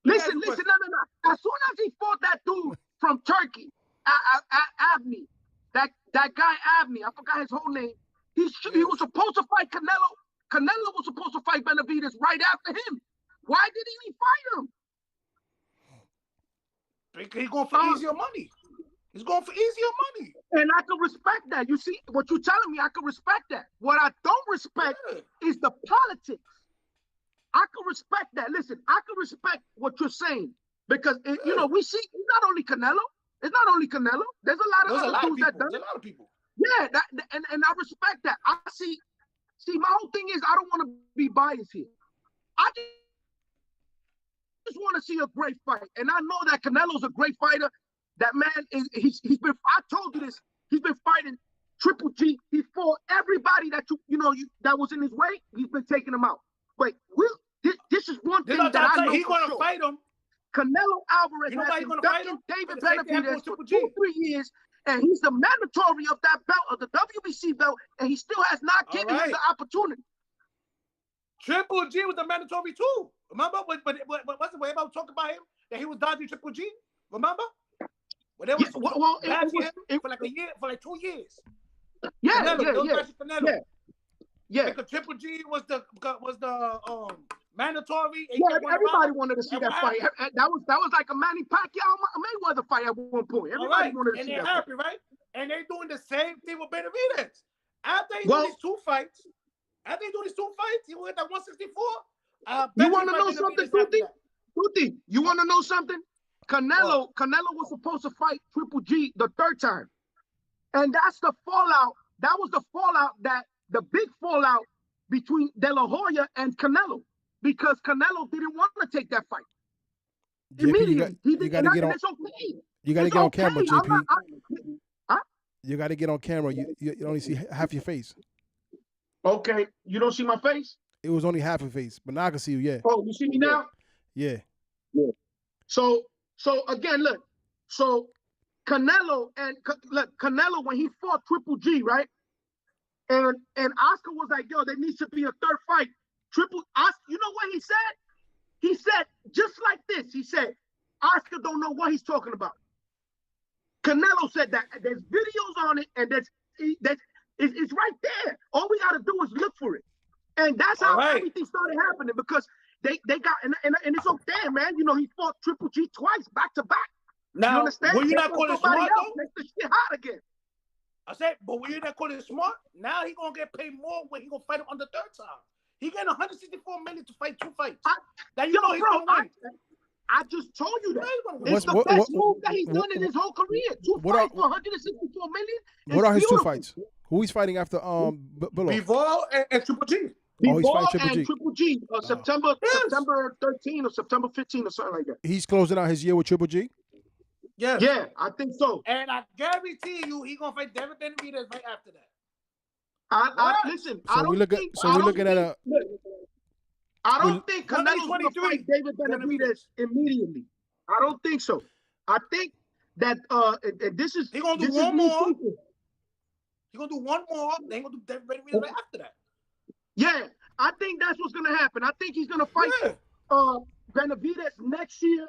Listen, no. As soon as he fought that dude from Turkey, Abney, that guy Abney, I forgot his whole name. He was supposed to fight Canelo. Canelo was supposed to fight Benavides right after him. Why didn't he fight him? Because he's going for easier money. He's going for easier money. And I can respect that. You see, what you're telling me, I can respect that. What I don't respect is the politics. I can respect that. Listen, I can respect what you're saying. Because, you know, we see, it's not only Canelo. It's not only Canelo. There's a lot of other dudes that done it. There's a lot of people. Yeah, and I respect that. I see, my whole thing is I don't want to be biased here. I just want to see a great fight. And I know that Canelo's a great fighter. That man he's been, I told you this, he's been fighting Triple G. He fought everybody that that was in his way. He's been taking them out. But this is one thing that I know he's for gonna sure. fight him. Canelo Alvarez has been ducking David Benavides for 2-3 years, and he's the mandatory of that belt, of the WBC belt, and he still has not given him the opportunity. Triple G was the mandatory too. Remember? But what's the way about talking about him? That he was dodging Triple G? Remember? Well, there was for like a year, for like 2 years. Yeah. Because Triple G was the mandatory. Yeah, everybody wanted to see that fight. That was like a Manny Pacquiao Mayweather fight at one point. Everybody wanted to see that. And they're happy, right? And they're doing the same thing with Benavides. After he did these two fights, he went at 164. You want to know something, Tuti? You want to know something? Canelo was supposed to fight Triple G the third time. And that's the fallout. That was the fallout, that the big fallout between De La Hoya and Canelo because Canelo didn't want to take that fight. JP, Immediately. you got to get on. It's okay. You got to It's get on okay. camera, JP. Huh? You got to get on camera. You only see half your face. Okay, you don't see my face? It was only half a face, but now I can see you. Yeah. Oh, you see me now? Yeah. Yeah. So again, look. So Canelo when he fought Triple G, right? And Oscar was like, yo, there needs to be a third fight. Oscar, you know what he said? He said, just like this, he said, Oscar don't know what he's talking about. Canelo said that. There's videos on it, and it's right there. All we got to do is look for it. And that's how everything started happening because they got, and it's okay, man. You know, he fought Triple G twice, back to back. Now, you understand? were you not calling it smart, though? Make the shit hot again. I said, but were you not calling it smart? Now he going to get paid more when he going to fight him on the third time. He getting $164 million to fight 2 fights. Now you know he's going to win. I just told you that. It's the best move that he's done in his whole career. 2 fights for $164 million. What are his 2 fights? Who he's fighting after Bilal? Bivol and Triple G. Oh, he's fighting Triple G. September 13 or September 15 or something like that. He's closing out his year with Triple G? Yes. Yeah, I think so. And I guarantee you he's going to fight David Benavides right after that. Listen, So we're looking at a... I don't think Canelo's going to fight David Benavides immediately. I don't think so. I think that this is... He's going to do one more. He's going to do one more. Then he's going to do David Benavides right after that. Yeah, I think that's what's going to happen. I think he's going to fight Benavides next year,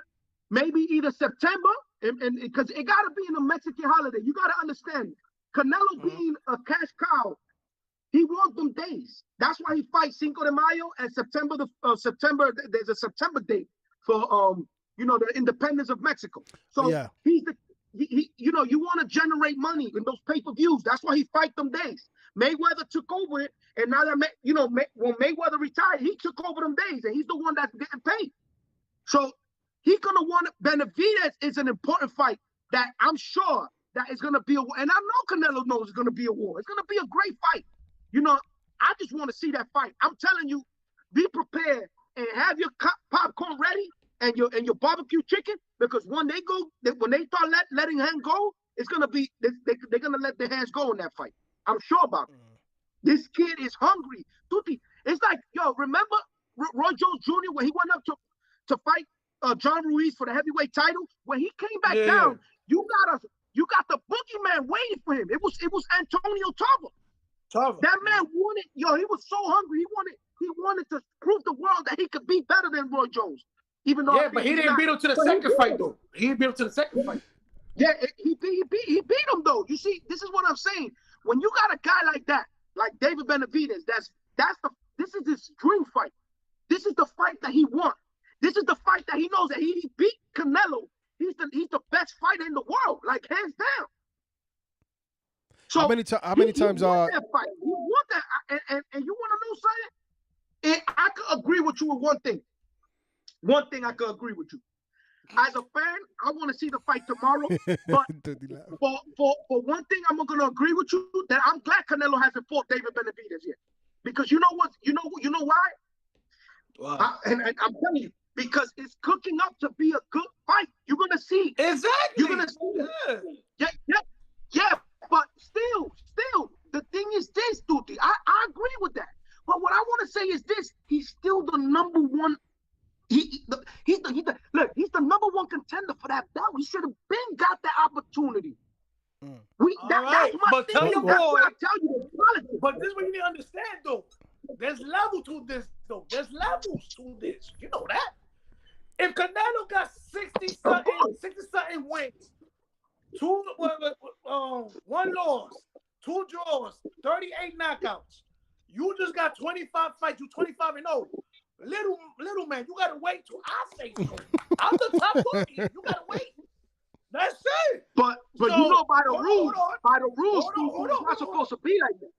maybe either September, and because it got to be in a Mexican holiday. You got to understand, Canelo being a cash cow, he wants them days. That's why he fights Cinco de Mayo and September. There's a September date for the independence of Mexico. So he's the you want to generate money in those pay-per-views. That's why he fight them days. Mayweather took over it, and now that when Mayweather retired, he took over them days, and he's the one that's getting paid. So he's gonna want Benavides is an important fight that I'm sure that is gonna be a war. And I know Canelo knows it's gonna be a war. It's gonna be a great fight. I just want to see that fight. I'm telling you, be prepared and have your popcorn ready and your barbecue chicken, because when they start letting hands go, it's gonna be they're gonna let their hands go in that fight. I'm sure about it. This kid is hungry. Tutti, it's like, remember Roy Jones Jr. when he went up to fight John Ruiz for the heavyweight title? When he came back down, you got the boogeyman waiting for him. It was Antonio Tarver. That man wanted, he was so hungry. He wanted to prove the world that he could be better than Roy Jones. Even though but he didn't beat him to the second fight though. He didn't beat him to the second fight. Yeah, he beat him though. You see, this is what I'm saying. When you got a guy like that, like David Benavides, this is his dream fight. This is the fight that he wants. This is the fight that he knows that he beat Canelo. He's the best fighter in the world, like hands down. So how many times that fight? You want that, and you want to know something? And I could agree with you with one thing. One thing I could agree with you. As a fan, I want to see the fight tomorrow. But for one thing, I'm gonna agree with you that I'm glad Canelo hasn't fought David Benavides yet, because you know what? You know why? Wow. And I'm telling you, because it's cooking up to be a good fight. You're gonna see. Exactly. You're gonna see. Yeah. But still, the thing is this, Tutti. I agree with that. But what I want to say is this: he's still the number one. He's the number one contender for that belt. He should have been got that opportunity. That's my thing. Tell your boy. But this is what you need to understand, though. There's levels to this, though. There's levels to this. You know that. If Canelo got 60-something wins, 1 loss, 2 draws, 38 knockouts, you just got 25 fights. You 25-0. Little man, you gotta wait till I say so. I'm the top rookie. You gotta wait. That's it. But so, by the rules, it's not supposed to be like that.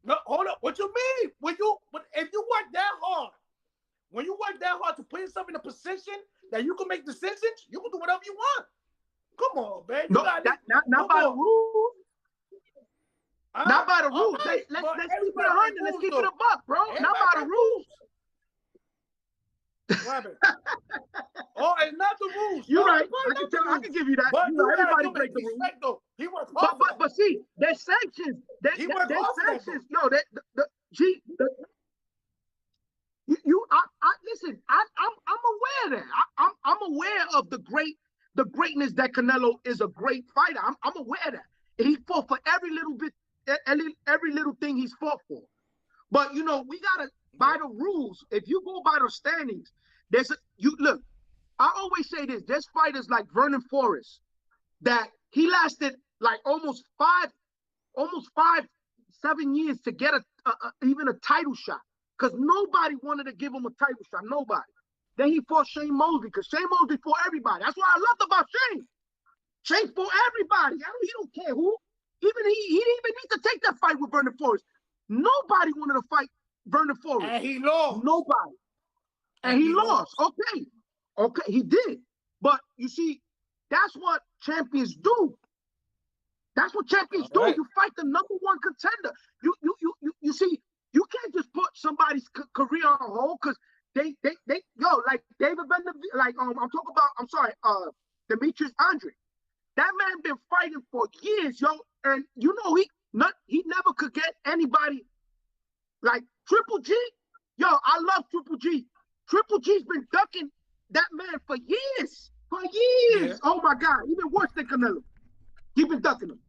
No, hold up. What you mean? If you work that hard to put yourself in a position that you can make decisions, you can do whatever you want. Come on, man. Not by the rules. Not by the rules. Let's keep it 100. Let's keep it a buck. Rabbit. Oh, it's not the rules. You're right. I I can give you that. But You know, everybody give break the rules. respect, though. He worked hard. But see, there's sanctions. There's sanctions. No, listen. I'm aware of that. I'm aware of the greatness that Canelo is a great fighter. I'm aware of that. And he fought for every little thing he's fought for. But you know, we gotta by the rules. If you go by the standings, look. I always say this. There's fighters like Vernon Forrest that he lasted like almost 7 years to get even a title shot because nobody wanted to give him a title shot. Nobody. Then he fought Shane Mosley because Shane Mosley fought everybody. That's what I loved about Shane. Shane fought everybody. He don't care who. Even he didn't even need to take that fight with Vernon Forrest. Nobody wanted to fight Vernon Forrest. And he lost. Nobody. And he lost. Okay, he did. But you see, that's what champions do. That's what champions do. You fight the number one contender. You see, you can't just put somebody's career on hold because they like David Benavides, like Demetrius Andre. That man been fighting for years, yo, and you know he never could get anybody like Triple G. Yo, I love Triple G. Triple G's been ducking that man for years. Yeah. Oh my God, he been worse than Canelo. He been ducking him.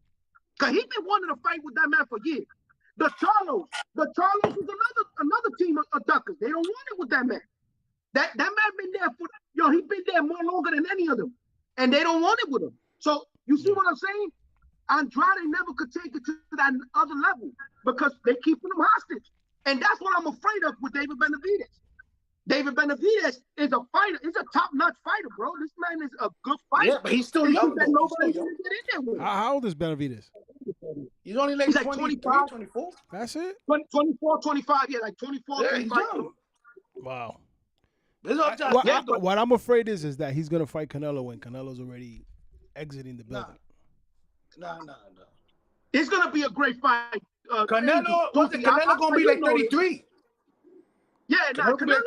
Cause he been wanting to fight with that man for years. The Charlos is another team of duckers. They don't want it with that man. That man been there he been there more longer than any of them. And they don't want it with him. So you see what I'm saying? Andrade never could take it to that other level because they keeping him hostage. And that's what I'm afraid of with David Benavides. David Benavides is a fighter. He's a top-notch fighter, bro. This man is a good fighter. Yeah, but he's still young. How old is Benavides? He's only like 23, 24. That's it? 24, 25. Yeah, like 24, yeah, 25. Wow. What I'm afraid is that he's going to fight Canelo when Canelo's already exiting the building. No. It's going to be a great fight. Canelo going to be like 33. Yeah, Canelo's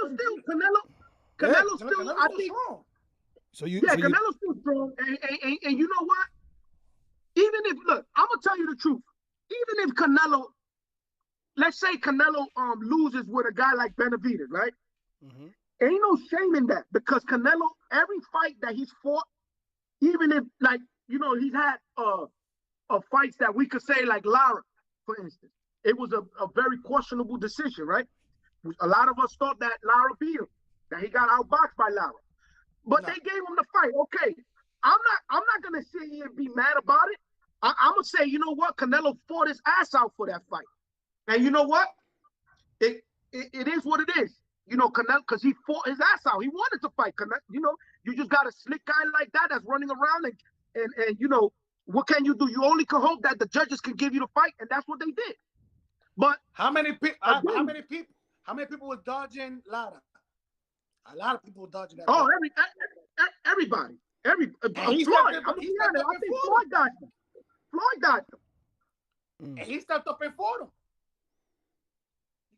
still, I think. Canelo's still strong. And you know what? I'm going to tell you the truth. Even if Canelo, let's say Canelo loses with a guy like Benavides, right? Mm-hmm. Ain't no shame in that because Canelo, every fight that he's fought, even if, like, you know, he's had fights that we could say like Lara, for instance. It was a very questionable decision, right? A lot of us thought that Lara beat him, that he got outboxed by Lara. But they gave him the fight. Okay, I'm not gonna sit here and be mad about it. I'm gonna say, you know what? Canelo fought his ass out for that fight, and you know what? It is what it is. You know, Canelo, because he fought his ass out. He wanted to fight Canelo. You know, you just got a slick guy like that that's running around and you know, what can you do? You only can hope that the judges can give you the fight, and that's what they did. But how many people were dodging Lara? A lot of people were dodging that. Oh, everybody. Floyd. I think Floyd got him. Floyd got him. And he stepped up and fought him.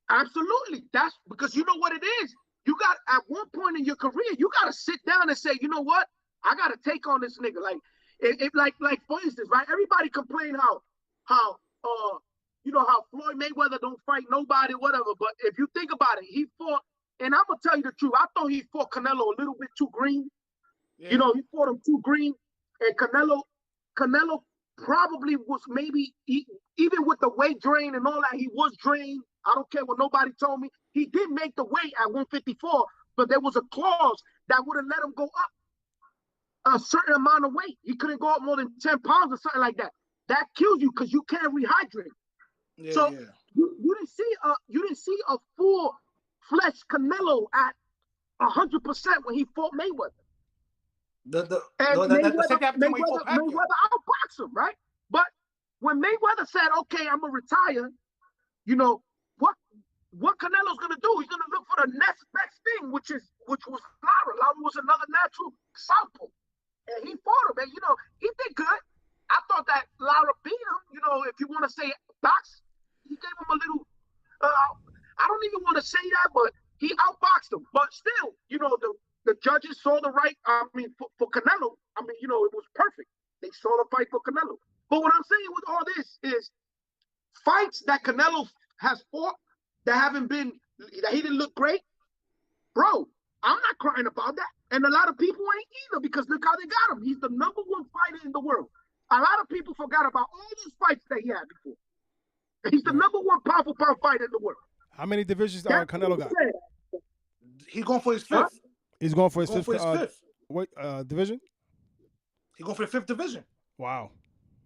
Absolutely. That's because you know what it is. You got at one point in your career, you got to sit down and say, you know what? I got to take on this nigga. Like, like for instance, right? Everybody complain how you know how Floyd Mayweather don't fight nobody, whatever. But if you think about it, he fought, and I'm gonna tell you the truth. I thought he fought Canelo a little bit too green. Yeah. You know, he fought him too green, and Canelo probably was maybe even with the weight drain and all that, he was drained. I don't care what nobody told me. He did make the weight at 154, but there was a clause that would have let him go up a certain amount of weight. He couldn't go up more than 10 pounds or something like that. That kills you because you can't rehydrate. Yeah, so yeah. You didn't see a full-fledged Canelo at 100% when he fought Mayweather. Mayweather outboxed him, right? But when Mayweather said, "Okay, I'm gonna retire," you know what Canelo's gonna do? He's gonna look for the next thing, which was Lara. Lara was another natural southpaw, and he fought him. And you know he did good. I thought that Lara beat him. You know, if you want to say box, he gave him a little. I don't even want to say that, but he outboxed him. But still, you know, the judges saw the right. I mean, for Canelo, I mean, you know, it was perfect. They saw the fight for Canelo. But what I'm saying with all this is fights that Canelo has fought that he didn't look great, bro. I'm not crying about that. And a lot of people ain't either, because look how they got him. He's the #1 fighter in the world. A lot of people forgot about all those fights that he had before. He's the #1 pound for pound fighter in the world. How many divisions Canelo got? He's going for his 5th. He's going for his Going fifth. for his 5th. What division? He's going for the 5th division. Wow.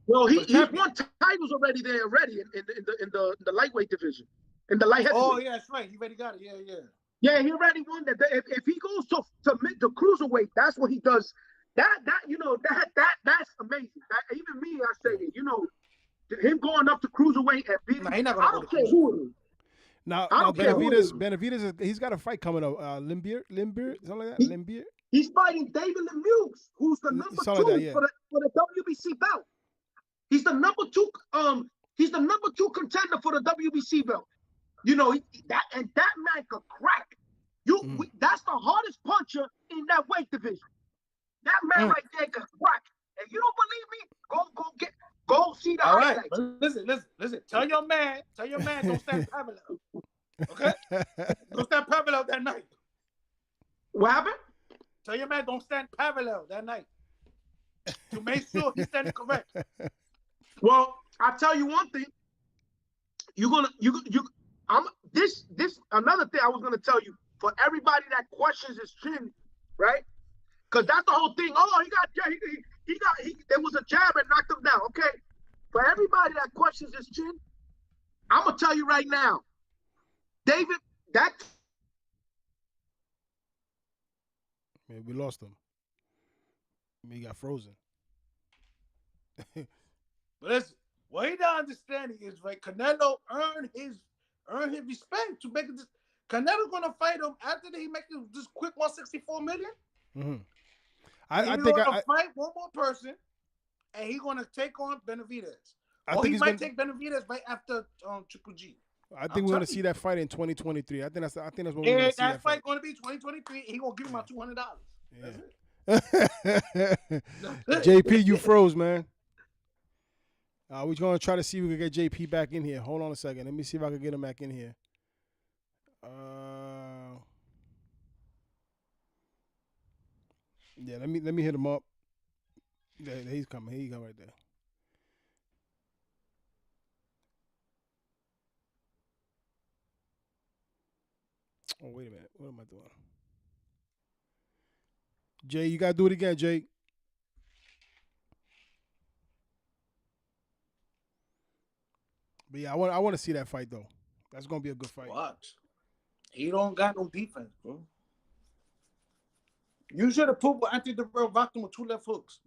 Well, he's won titles already in the lightweight division, in the light heavyweight. Oh yeah, that's right. He already got it. Yeah. Yeah, he already won that. If he goes to the cruiserweight, that's what he does. That's amazing. Even me, I say it. You know, him going up to cruiserweight and beating. Nah, he not I gonna don't care who it is. Now Benavides, he's got a fight coming up. Limbier, something like that. Limbier. He's fighting David Lemieux, who's the #2 for the WBC belt. He's the #2. He's the #2 contender for the WBC belt. You know, that man could crack. That's the hardest puncher in that weight division. That man right there could crack. If you don't believe me, go see the highlights. Right, listen. Tell your man, don't stand parallel. Okay? Don't stand parallel that night. What happened? Tell your man don't stand parallel that night. To make sure he's standing correct. Well, I'll tell you one thing. Another thing I was gonna tell you, for everybody that questions his chin, right? Because that's the whole thing. Oh, there was a jab and knocked him down. Okay. For everybody that questions his chin, I'm gonna tell you right now, David, Man, we lost him. He got frozen. But listen, what he not understanding is, right, Canelo earned his respect to make it. Canelo gonna fight him after he make this quick 164 million. Mm-hmm. I think gonna fight one more person, and he's gonna take on Benavides. He might take Benavides right after Triple G. I think we're gonna see that fight in 2023. I think that's what we're gonna see. That fight gonna be 2023. He gonna give him my $200. Yeah. JP, you froze, man. We're gonna try to see if we can get JP back in here. Hold on a second. Let me see if I can get him back in here. Yeah, let me hit him up. Yeah, he's coming. Here you go, right there. Oh, wait a minute. What am I doing? Jay, you gotta do it again, Jay. But yeah, I want to see that fight though. That's gonna be a good fight. Watch. He don't got no defense, bro. You should have put what Anthony DeVille rocked him with 2 left hooks.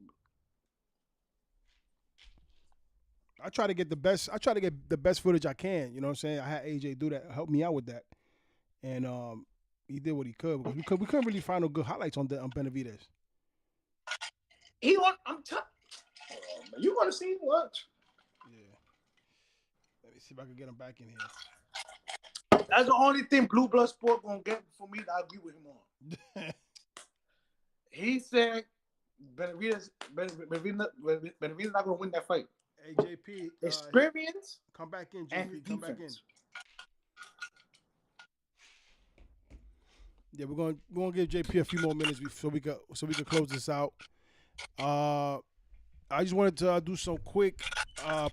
I try to get the best footage I can. You know what I'm saying? I had AJ do that, help me out with that, and he did what he could because we couldn't really find no good highlights on Benavides. You want to see him? Watch. Yeah. Let me see if I can get him back in here. That's the only thing Blue Blood Sport gonna get for me that I agree with him on. He said Benavides not gonna win that fight. Hey JP, experience. Come back in, JP. Come back in. Yeah, we're gonna give JP a few more minutes so we can close this out. I just wanted to do some quick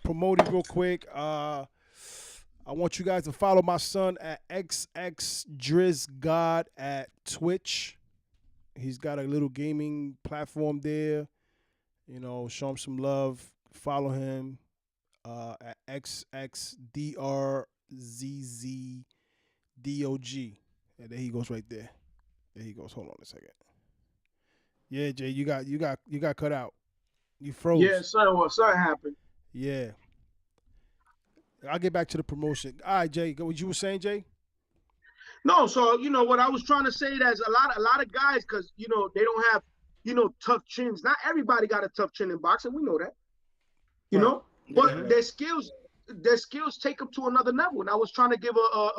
promoting real quick. I want you guys to follow my son at XXDrizzGod at Twitch. He's got a little gaming platform there. You know, show him some love. Follow him at XXDRZZDOG. And there he goes right there. There he goes. Hold on a second. Yeah, Jay, you got cut out. You froze. Yeah, something happened. Yeah. I'll get back to the promotion. All right, Jay. What you were saying, Jay? No, so what I was trying to say, there's a lot of guys, because they don't have tough chins. Not everybody got a tough chin in boxing. We know that. You know, but their skills take them to another level. And I was trying to give I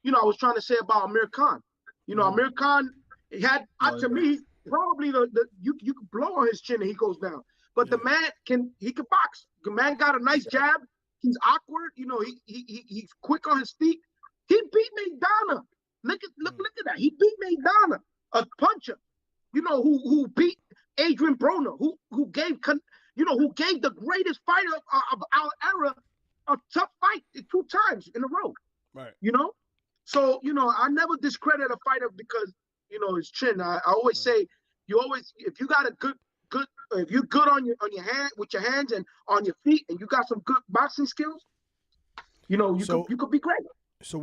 was trying to say about Amir Khan. You know, Amir Khan, he had to me probably the you could blow on his chin and he goes down. But the man can box. The man got a nice jab. He's awkward. You know, he's quick on his feet. He beat Maidana. Look at that. He beat Maidana, a puncher. You know, who beat Adrian Broner, who gave the greatest fighter of our era a tough fight 2 times in a row. Right. You know? So, you know, I never discredit a fighter because, you know, his chin. I always say, if you got a good, if you're good on your hand with your hands and on your feet, and you got some good boxing skills, you know, you could be great. So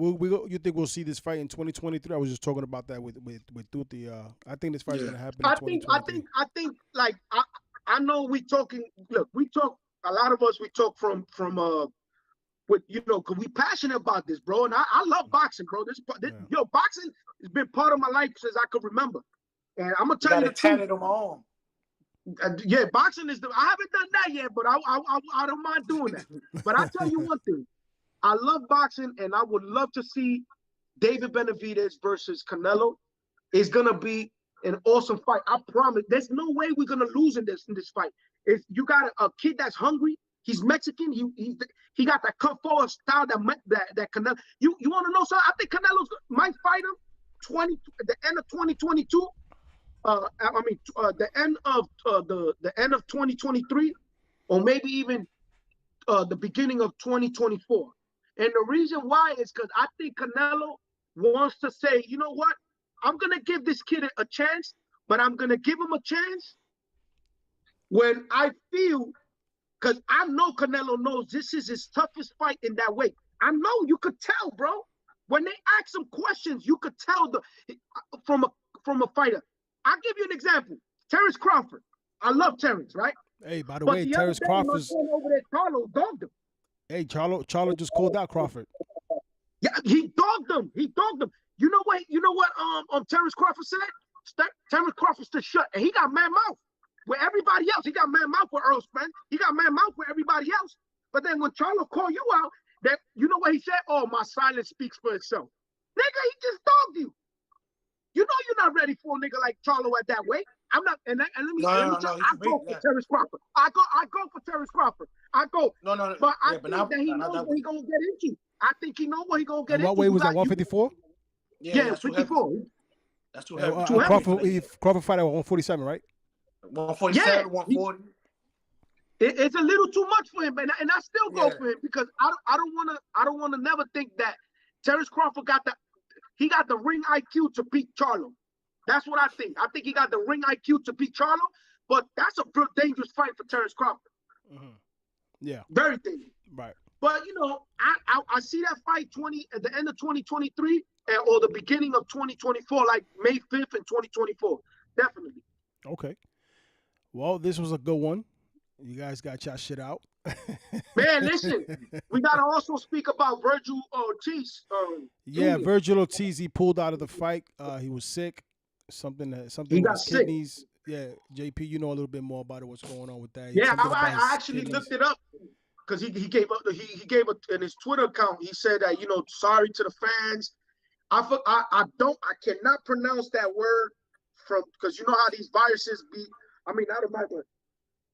you think we'll see this fight in 2023? I was just talking about that with Tuti. I think this fight is gonna happen in 2023. I think like I know we talk a lot of us, we talk from with, you know, because we passionate about this, bro. And I love boxing, bro. Boxing has been part of my life since I could remember. And I'm gonna tell you the truth. On my arm. Yeah, boxing is I haven't done that yet, but I don't mind doing that. But I tell you one thing, I love boxing, and I would love to see David Benavides versus Canelo. It's gonna be an awesome fight. I promise. There's no way we're gonna lose in this fight. If you got a kid that's hungry, he's Mexican. He got that kung fu style that Canelo. You want to know something? I think Canelo might fight him the end of 2022. The end of 2023, or maybe even the beginning of 2024. And the reason why is because I think Canelo wants to say, you know what? I'm gonna give this kid a chance, but I'm gonna give him a chance when I feel, because I know Canelo knows this is his toughest fight in that weight. I know, you could tell, bro. When they ask him questions, you could tell from a fighter. I'll give you an example. Terrence Crawford. I love Terrence, right? Hey, by the way, Terrence Crawford's over there, Charlo dogged him. Hey, Charlo just called out Crawford. Yeah, he dogged him. You know what? Terrence Crawford said. Terrence Crawford stood shut, and he got man mouth with everybody else. He got man mouth with Earl Spence. He got man mouth with everybody else. But then when Charlo called you out, that you know what he said? Oh, my silence speaks for itself. Nigga, he just dogged you. You know you're not ready for a nigga like Charlo at that weight. I'm not, and let me tell you, I go for Terrence Crawford. I go for Terrence Crawford. I go. No. But I think that he knows what he's gonna get into. I think he knows what he's gonna get into. What weight was that? 154? Yeah, 54. That's too heavy. Crawford fight at 147, right? 147, 140. It's a little too much for him, and I still go for him because I don't wanna never think that Terrence Crawford got the ring IQ to beat Charlo. That's what I think. I think he got the ring IQ to beat Charlo, but that's a dangerous fight for Terrence Crawford. Mm-hmm. Yeah. Very dangerous. Right. But, you know, I see that fight at the end of 2023 or the beginning of 2024, like May 5th in 2024. Definitely. Okay. Well, this was a good one. You guys got your shit out. Man, listen, we got to also speak about Virgil Ortiz. Virgil Ortiz, he pulled out of the fight. He was sick. Something he with got his kidneys. Yeah, JP, you know a little bit more about it. What's going on with that? Yeah, I actually looked it up because he gave in his Twitter account. He said that, you know, sorry to the fans. I cannot pronounce that word because you know how these viruses be. I mean, not about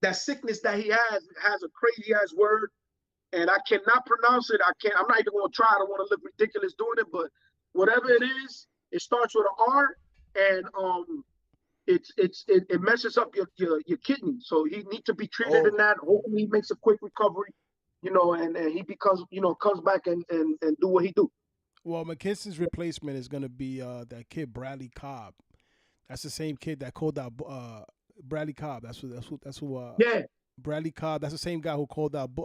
that sickness that he has a crazy ass word, and I cannot pronounce it. I'm not even gonna try. I don't want to look ridiculous doing it, but whatever it is, it starts with an R. And it messes up your kidney, so he needs to be treated in that. Hopefully, he makes a quick recovery, you know, and he comes back and do what he do. Well, McKinson's replacement is going to be that kid Bradley Cobb. That's the same kid that called out Bradley Cobb. That's who. Yeah. Bradley Cobb. That's the same guy who called out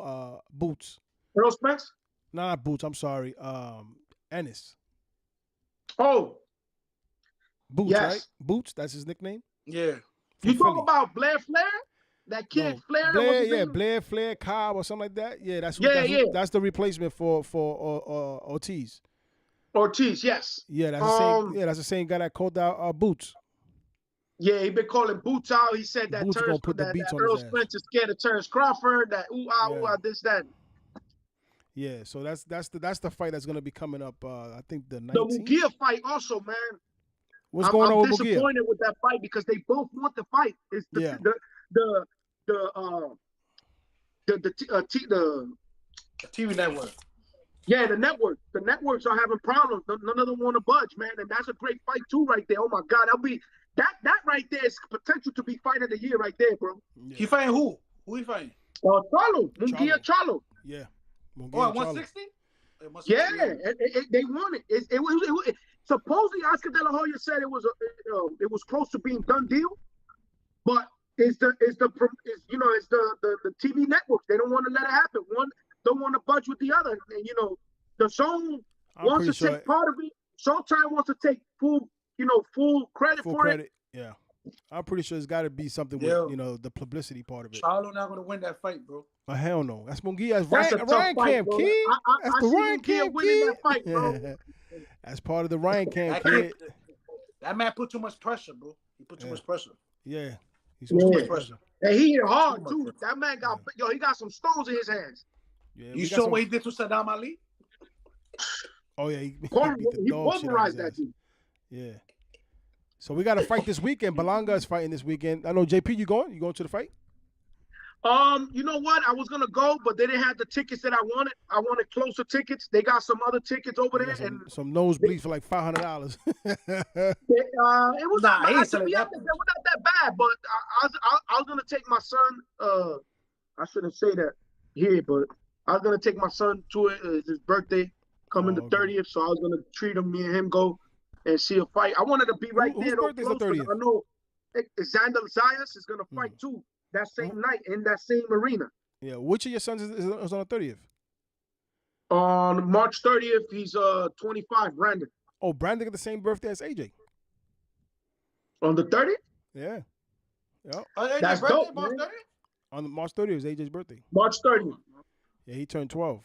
Boots. Earl Spence? No, not Boots. I'm sorry. Ennis. Oh. Boots, right? Boots, that's his nickname? Yeah. You talking about Blair Flair? That kid Flair? Blair Flair, Cobb or something like that? Yeah, that's the replacement for Ortiz. Ortiz, yes. Yeah, that's the same guy that called out Boots. Yeah, he been calling Boots out. He said that Boots gonna put the beats on Earl his ass. Spence is scared of Terrence Crawford, that this, that. Yeah, so that's the fight that's gonna be coming up. I think the 19th. The Mugia fight also, man. What's going on with Munguia? I'm disappointed with that fight because they both want the fight. It's the TV network. Yeah, the network. The networks are having problems. None of them want to budge, man. And that's a great fight too, right there. Oh my God, that'll be that right there is potential to be fight of the year, right there, bro. Yeah. He fighting who? Who he fighting? Charlo, Munguia Charlo. Yeah. Munguia at 160? Yeah, they won it. It was supposedly Oscar De La Hoya said it was close to being done deal, but it's the TV networks. They don't want to let it happen. One don't want to budge with the other, and the zone wants to take part of it. Showtime wants to take full credit for it. Yeah. I'm pretty sure it's got to be something with the publicity part of it. Charlo not gonna win that fight, bro. Hell no. That's Munguia's That's Ryan Camp, kid. That's the Ryan Camp, winning kid. that fight, bro. That's part of the Ryan Camp, kid. That man put too much pressure, bro. He put too much pressure. Yeah. He's too much pressure. And he hit hard too. That man got he got some stones in his hands. Yeah, you saw what he did to Saddam Ali? Oh yeah, he pulverized that dude. Yeah. So we got a fight this weekend. Belanga is fighting this weekend. I know, JP, you going? You going to the fight? You know what? I was gonna go, but they didn't have the tickets that I wanted. I wanted closer tickets. They got some other tickets over there, some nosebleeds for like $500. It was not. They were not that bad, but I was gonna take my son. I shouldn't say that here, but I was gonna take my son to his birthday coming the 30th, so I was gonna treat him. Me and him go and see a fight. I wanted to be right there. Whose birthday's the 30th? I know Xander Zayas is gonna fight too that same night in that same arena. Yeah, which of your sons is on the 30th? On March 30th, he's 25. Brandon. Oh, Brandon got the same birthday as AJ. On the 30th? Yeah. Yep. That's dope, March 30th? On March 30th is AJ's birthday. March 30th. Yeah, he turned 12.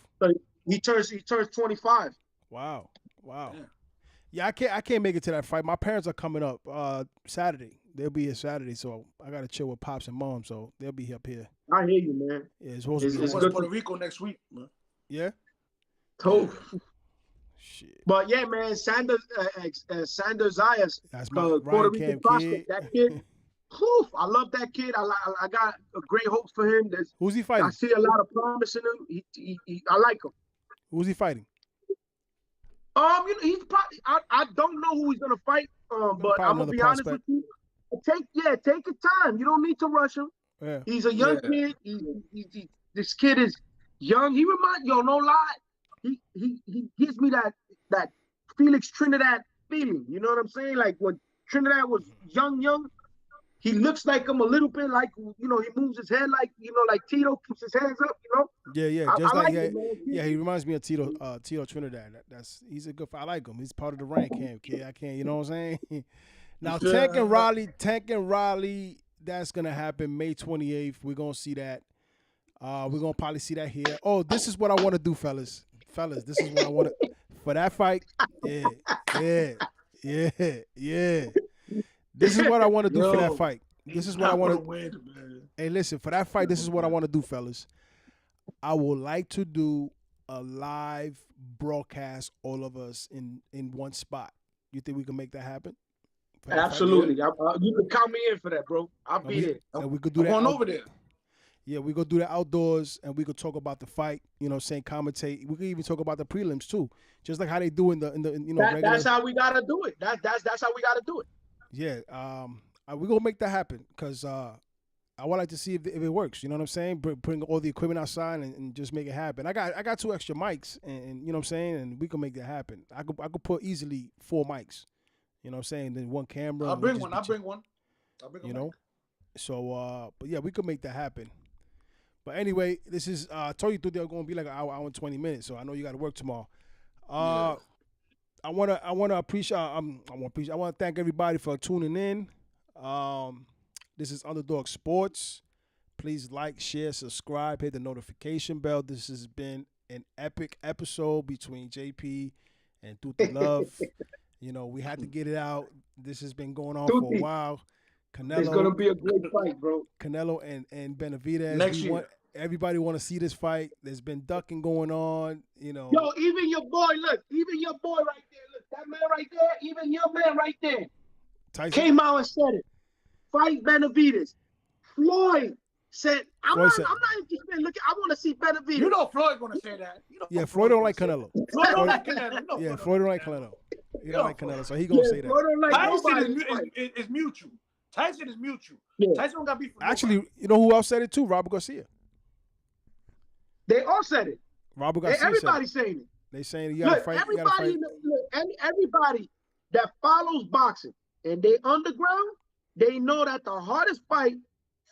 He turns 25. Wow. Yeah, I can't make it to that fight. My parents are coming up Saturday. They'll be here Saturday, so I gotta chill with pops and mom, so they'll be up here. I hear you, man. Yeah, it's supposed to be. It's going to Puerto Rico next week, man. Yeah. Shit. But yeah, man, Sanders Zayas, that's my Puerto Rican prospect. Kid. That kid, I love that kid. I got a great hopes for him. Who's he fighting? I see a lot of promise in him. I like him. Who's he fighting? He's probably. I don't know who he's gonna fight. But I'm gonna be honest with you. Take your time. You don't need to rush him. Yeah. He's a young kid. This kid is young. He reminds no lie. He gives me that Felix Trinidad feeling. You know what I'm saying? Like when Trinidad was young, he looks like him a little bit. Like he moves his head like like Tito keeps his hands up. Yeah. I Just like him, man. He reminds me of Tito Trinidad. He's a good fight. I like him. He's part of the rank camp, kid. I can't. You know what I'm saying? Now, Tank and Raleigh, that's going to happen May 28th. We're going to see that. We're going to probably see that here. Oh, this is what I want to do, fellas. This is what I want to – for that fight, yeah. This is what I want to do for that fight. This is what I want to – Hey, listen, for that fight, this is what I want to do, fellas. I would like to do a live broadcast, all of us, in one spot. You think we can make that happen? Absolutely. You can count me in for that, bro. I'll be there. And we could do that. Going over there. Yeah, we could do that outdoors, and we could talk about the fight. Commentate. We could even talk about the prelims too, just like how they do in the regular. That's how we gotta do it. That's how we gotta do it. Yeah. We're gonna make that happen because I would like to see if it works. You know what I'm saying? Bring all the equipment outside and just make it happen. I got 2 extra mics, and you know what I'm saying, and we can make that happen. I could put easily 4 mics. You know what I'm saying? Then 1 camera. I'll bring one. So, but yeah, we could make that happen. But anyway, this is, I told you they're going to be like an hour and 20 minutes. So I know you got to work tomorrow. I want to appreciate, I want to thank everybody for tuning in. This is Underdog Sports. Please like, share, subscribe, hit the notification bell. This has been an epic episode between JP and Tutti Love. We had to get it out. This has been going on for a while. Canelo, it's gonna be a great fight, bro. Canelo and Benavides. Next year. Everybody want to see this fight. There's been ducking going on. Yo, even your boy, look. Even your boy right there. Look, that man right there. Even your man right there. Tyson came out and said it. Fight Benavides. Floyd said, I'm not interested. Look, I want to see Benavides. You know Floyd gonna say that. Floyd don't like Canelo. Floyd don't like Canelo. No, Floyd don't like Canelo. He don't like Canelo, so he gonna say that. Floyd don't like Tyson is mutual. Tyson is mutual. Yeah. Tyson don't got beef. Actually, you know who else said it too? Robert Garcia. They all said it. Robert Garcia. Everybody's saying it. They saying you gotta fight. Everybody that follows boxing and they underground, they know that the hardest fight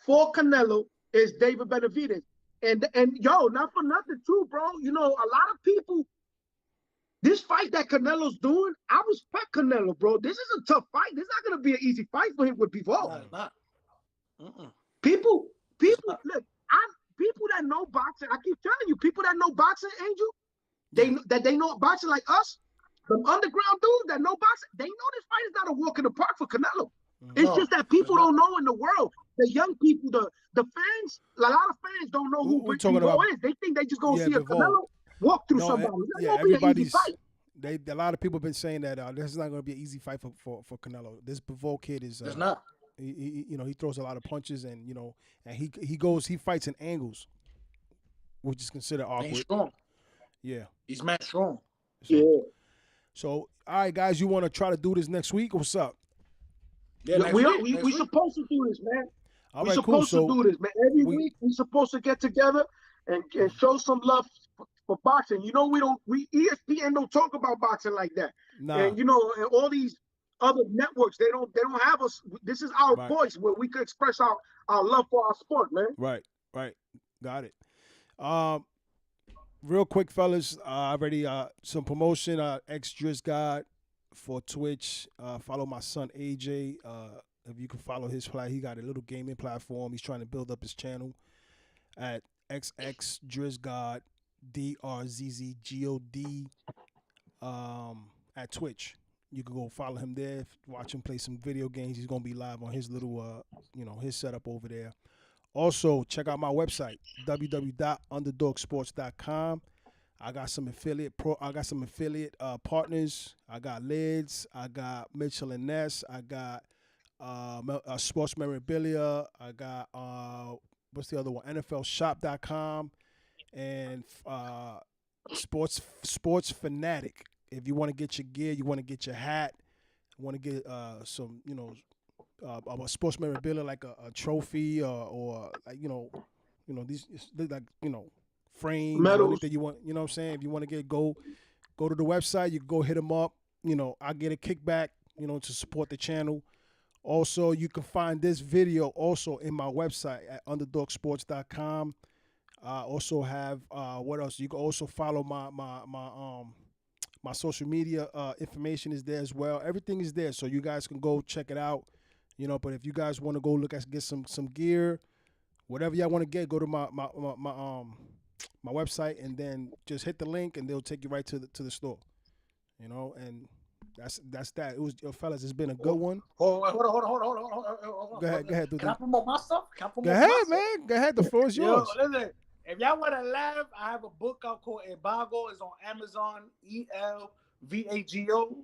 for Canelo is David Benavides. And yo, not for nothing too, bro. You know, a lot of people, this fight that Canelo's doing, I respect Canelo, bro. This is a tough fight. This is not gonna be an easy fight for him with Bivol. No, it's not. People, look, people that know boxing, I keep telling you, people that know boxing, Angel, they know boxing like us, the underground dudes that know boxing, they know this fight is not a walk in the park for Canelo. It's just that people don't know in the world. The young people, the fans, a lot of fans don't know who Bivol is. They think they just gonna see a Canelo walk through somebody. It's not gonna be an easy fight. A lot of people have been saying that this is not going to be an easy fight for Canelo. This Bivol kid is. It's not. He throws a lot of punches, and he fights in angles, which is considered awkward. He's strong. Yeah, he's mad strong. So, all right, guys, you want to try to do this next week? What's up? Yeah, we supposed to do this, man. All we're right, supposed to do this, man. Every week we're supposed to get together and show some love for boxing. You know, ESPN don't talk about boxing like that. Nah. And and all these other networks, they don't have us. This is our voice where we can express our love for our sport, man. Right. Got it. Real quick, fellas, already some promotion. Ex-Driz God for Twitch. Follow my son AJ. If you can follow his play, he got a little gaming platform. He's trying to build up his channel at XXDrizGod, DRZZGOD, at Twitch. You can go follow him there, watch him play some video games. He's gonna be live on his little, his setup over there. Also, check out my website, www.underdogsports.com. I got some affiliate partners. I got Lids. I got Mitchell and Ness. I got sports memorabilia. I got what's the other one? NFLshop.com and sports fanatic. If you want to get your gear, you want to get your hat, you want to get some, a sports memorabilia like a trophy or like these like frames, medals that you want. You know what I'm saying? If you want to go to the website. You can go hit them up. I get a kickback. To support the channel. Also, you can find this video also in my website at underdogsports.com. I also have what else? You can also follow my social media information is there as well. Everything is there, so you guys can go check it out. But if you guys want to go get some gear, whatever y'all want to get, go to my website and then just hit the link and they'll take you right to the store. And that's that. It was, fellas, it's been a good one. Hold on. Go ahead. Can I promote myself? Go ahead, man. Go ahead. The floor is yours. Listen, if y'all want to laugh, I have a book out called Ebago. It's on Amazon, ELVAGO,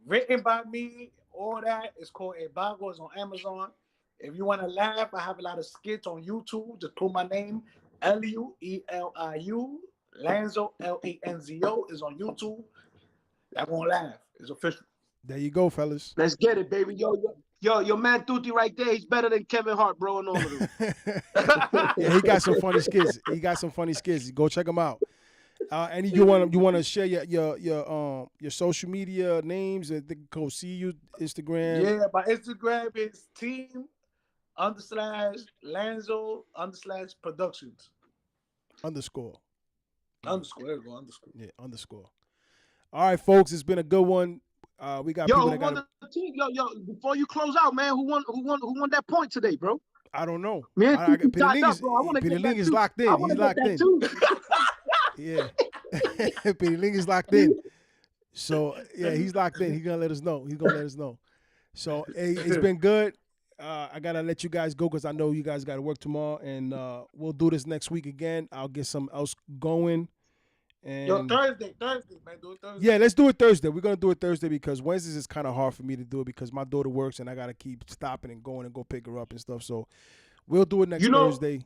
written by me. All that is called Ebago. It's on Amazon. If you want to laugh, I have a lot of skits on YouTube. Just put my name, LUELIU, Lanzo, LANZO, is on YouTube. Y'all gonna laugh. It's official. There you go, fellas. Let's get it, baby. Yo, your man Tutti right there. He's better than Kevin Hart, bro, and all of them. Yeah, he got some funny skits. Go check him out. And you want to share your social media names? They can go see you Instagram. Yeah, my Instagram is team_Lanzo_productions. Underscore. There you go, underscore. Yeah, underscore. All right, folks, it's been a good one. We got people that got. Before you close out, man, who won that point today, bro? I don't know. Man, Peter Ling is locked in. He's locked in. Yeah, Peter Ling is locked in. So yeah, he's locked in. He's gonna let us know. So hey, it's been good. I gotta let you guys go because I know you guys gotta work tomorrow, and we'll do this next week again. I'll get something else going. And Yo, Thursday, man. Do it Thursday. yeah, let's do it Thursday. We're gonna do it Thursday because Wednesdays is kind of hard for me to do it because my daughter works and I gotta keep stopping and going and go pick her up and stuff. So we'll do it next Thursday.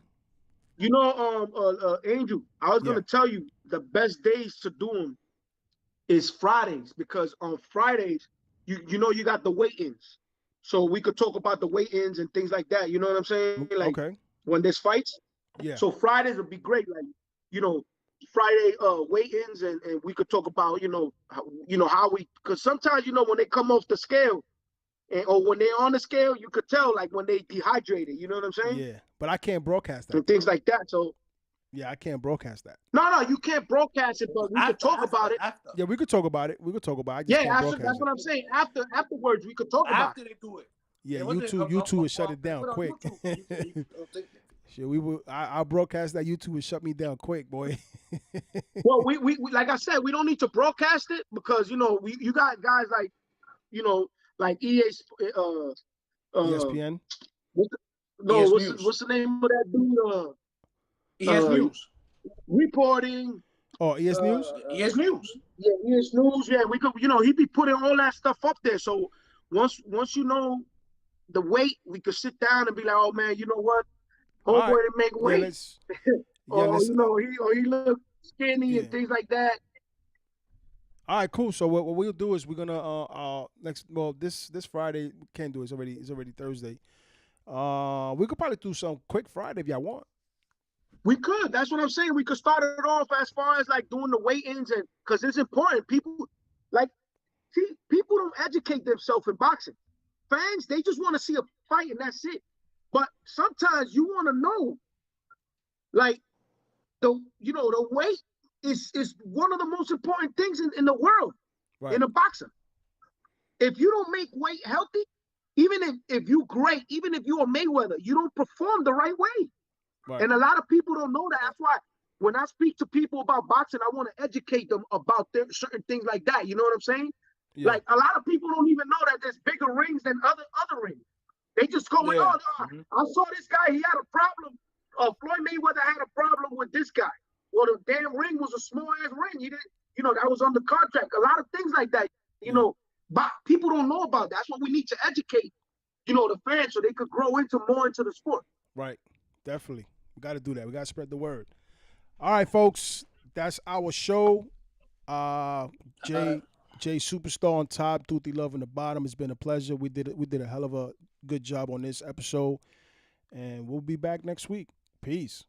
You know, Angel, I was gonna tell you the best days to do them is Fridays because on Fridays, you know you got the weigh-ins, so we could talk about the weigh-ins and things like that. You know what I'm saying? Like when there's fights. Yeah. So Fridays would be great. Like, you know, Friday weigh-ins and we could talk about, how we, because sometimes, when they come off the scale or when they're on the scale, you could tell like when they dehydrated, you know what I'm saying? Yeah, but I can't broadcast that. And things like that. So yeah, I can't broadcast that. No, you can't broadcast it, but we could talk about it. Yeah, we could talk about it. It. I just can't broadcast that's what I'm saying. Afterwards, we could talk about it. After they do it. Yeah, YouTube will shut it down quick. Shit, I'll broadcast that. YouTube will shut me down quick, boy. Well, we like I said, we don't need to broadcast it because you got guys like, like ESPN. What's the name of that dude? ES News. Reporting. Oh, ES News? ES News. Yeah, ES News. Yeah, we could, he'd be putting all that stuff up there. So once you know the weight, we could sit down and be like, oh man, you know what? Homeboy didn't make weight. He looked skinny and things like that. All right, cool. So what we'll do is we're gonna this Friday we can't do it. It's already Thursday. We could probably do some quick Friday if y'all want. We could. That's what I'm saying. We could start it off as far as like doing the weigh-ins and because it's important. People don't educate themselves in boxing. Fans, they just want to see a fight and that's it. But sometimes you want to know, like the weight is one of the most important things in the world, in a boxer. If you don't make weight healthy, even if you're great, even if you're a Mayweather, you don't perform the right way. Right. And a lot of people don't know that. That's why when I speak to people about boxing, I want to educate them about certain things like that. You know what I'm saying? Yeah. Like a lot of people don't even know that there's bigger rings than other rings. They just go with, I saw this guy, he had a problem. Floyd Mayweather had a problem with this guy. Well, the damn ring was a small ass ring. He didn't, that was under contract. A lot of things like that, but people don't know about that. That's what we need to educate, the fans so they could grow more into the sport. Right. Definitely. We got to do that. We got to spread the word. All right, folks. That's our show. Jay Superstar on top, Tutti Love on the bottom. It's been a pleasure. We did a hell of a good job on this episode. And we'll be back next week. Peace.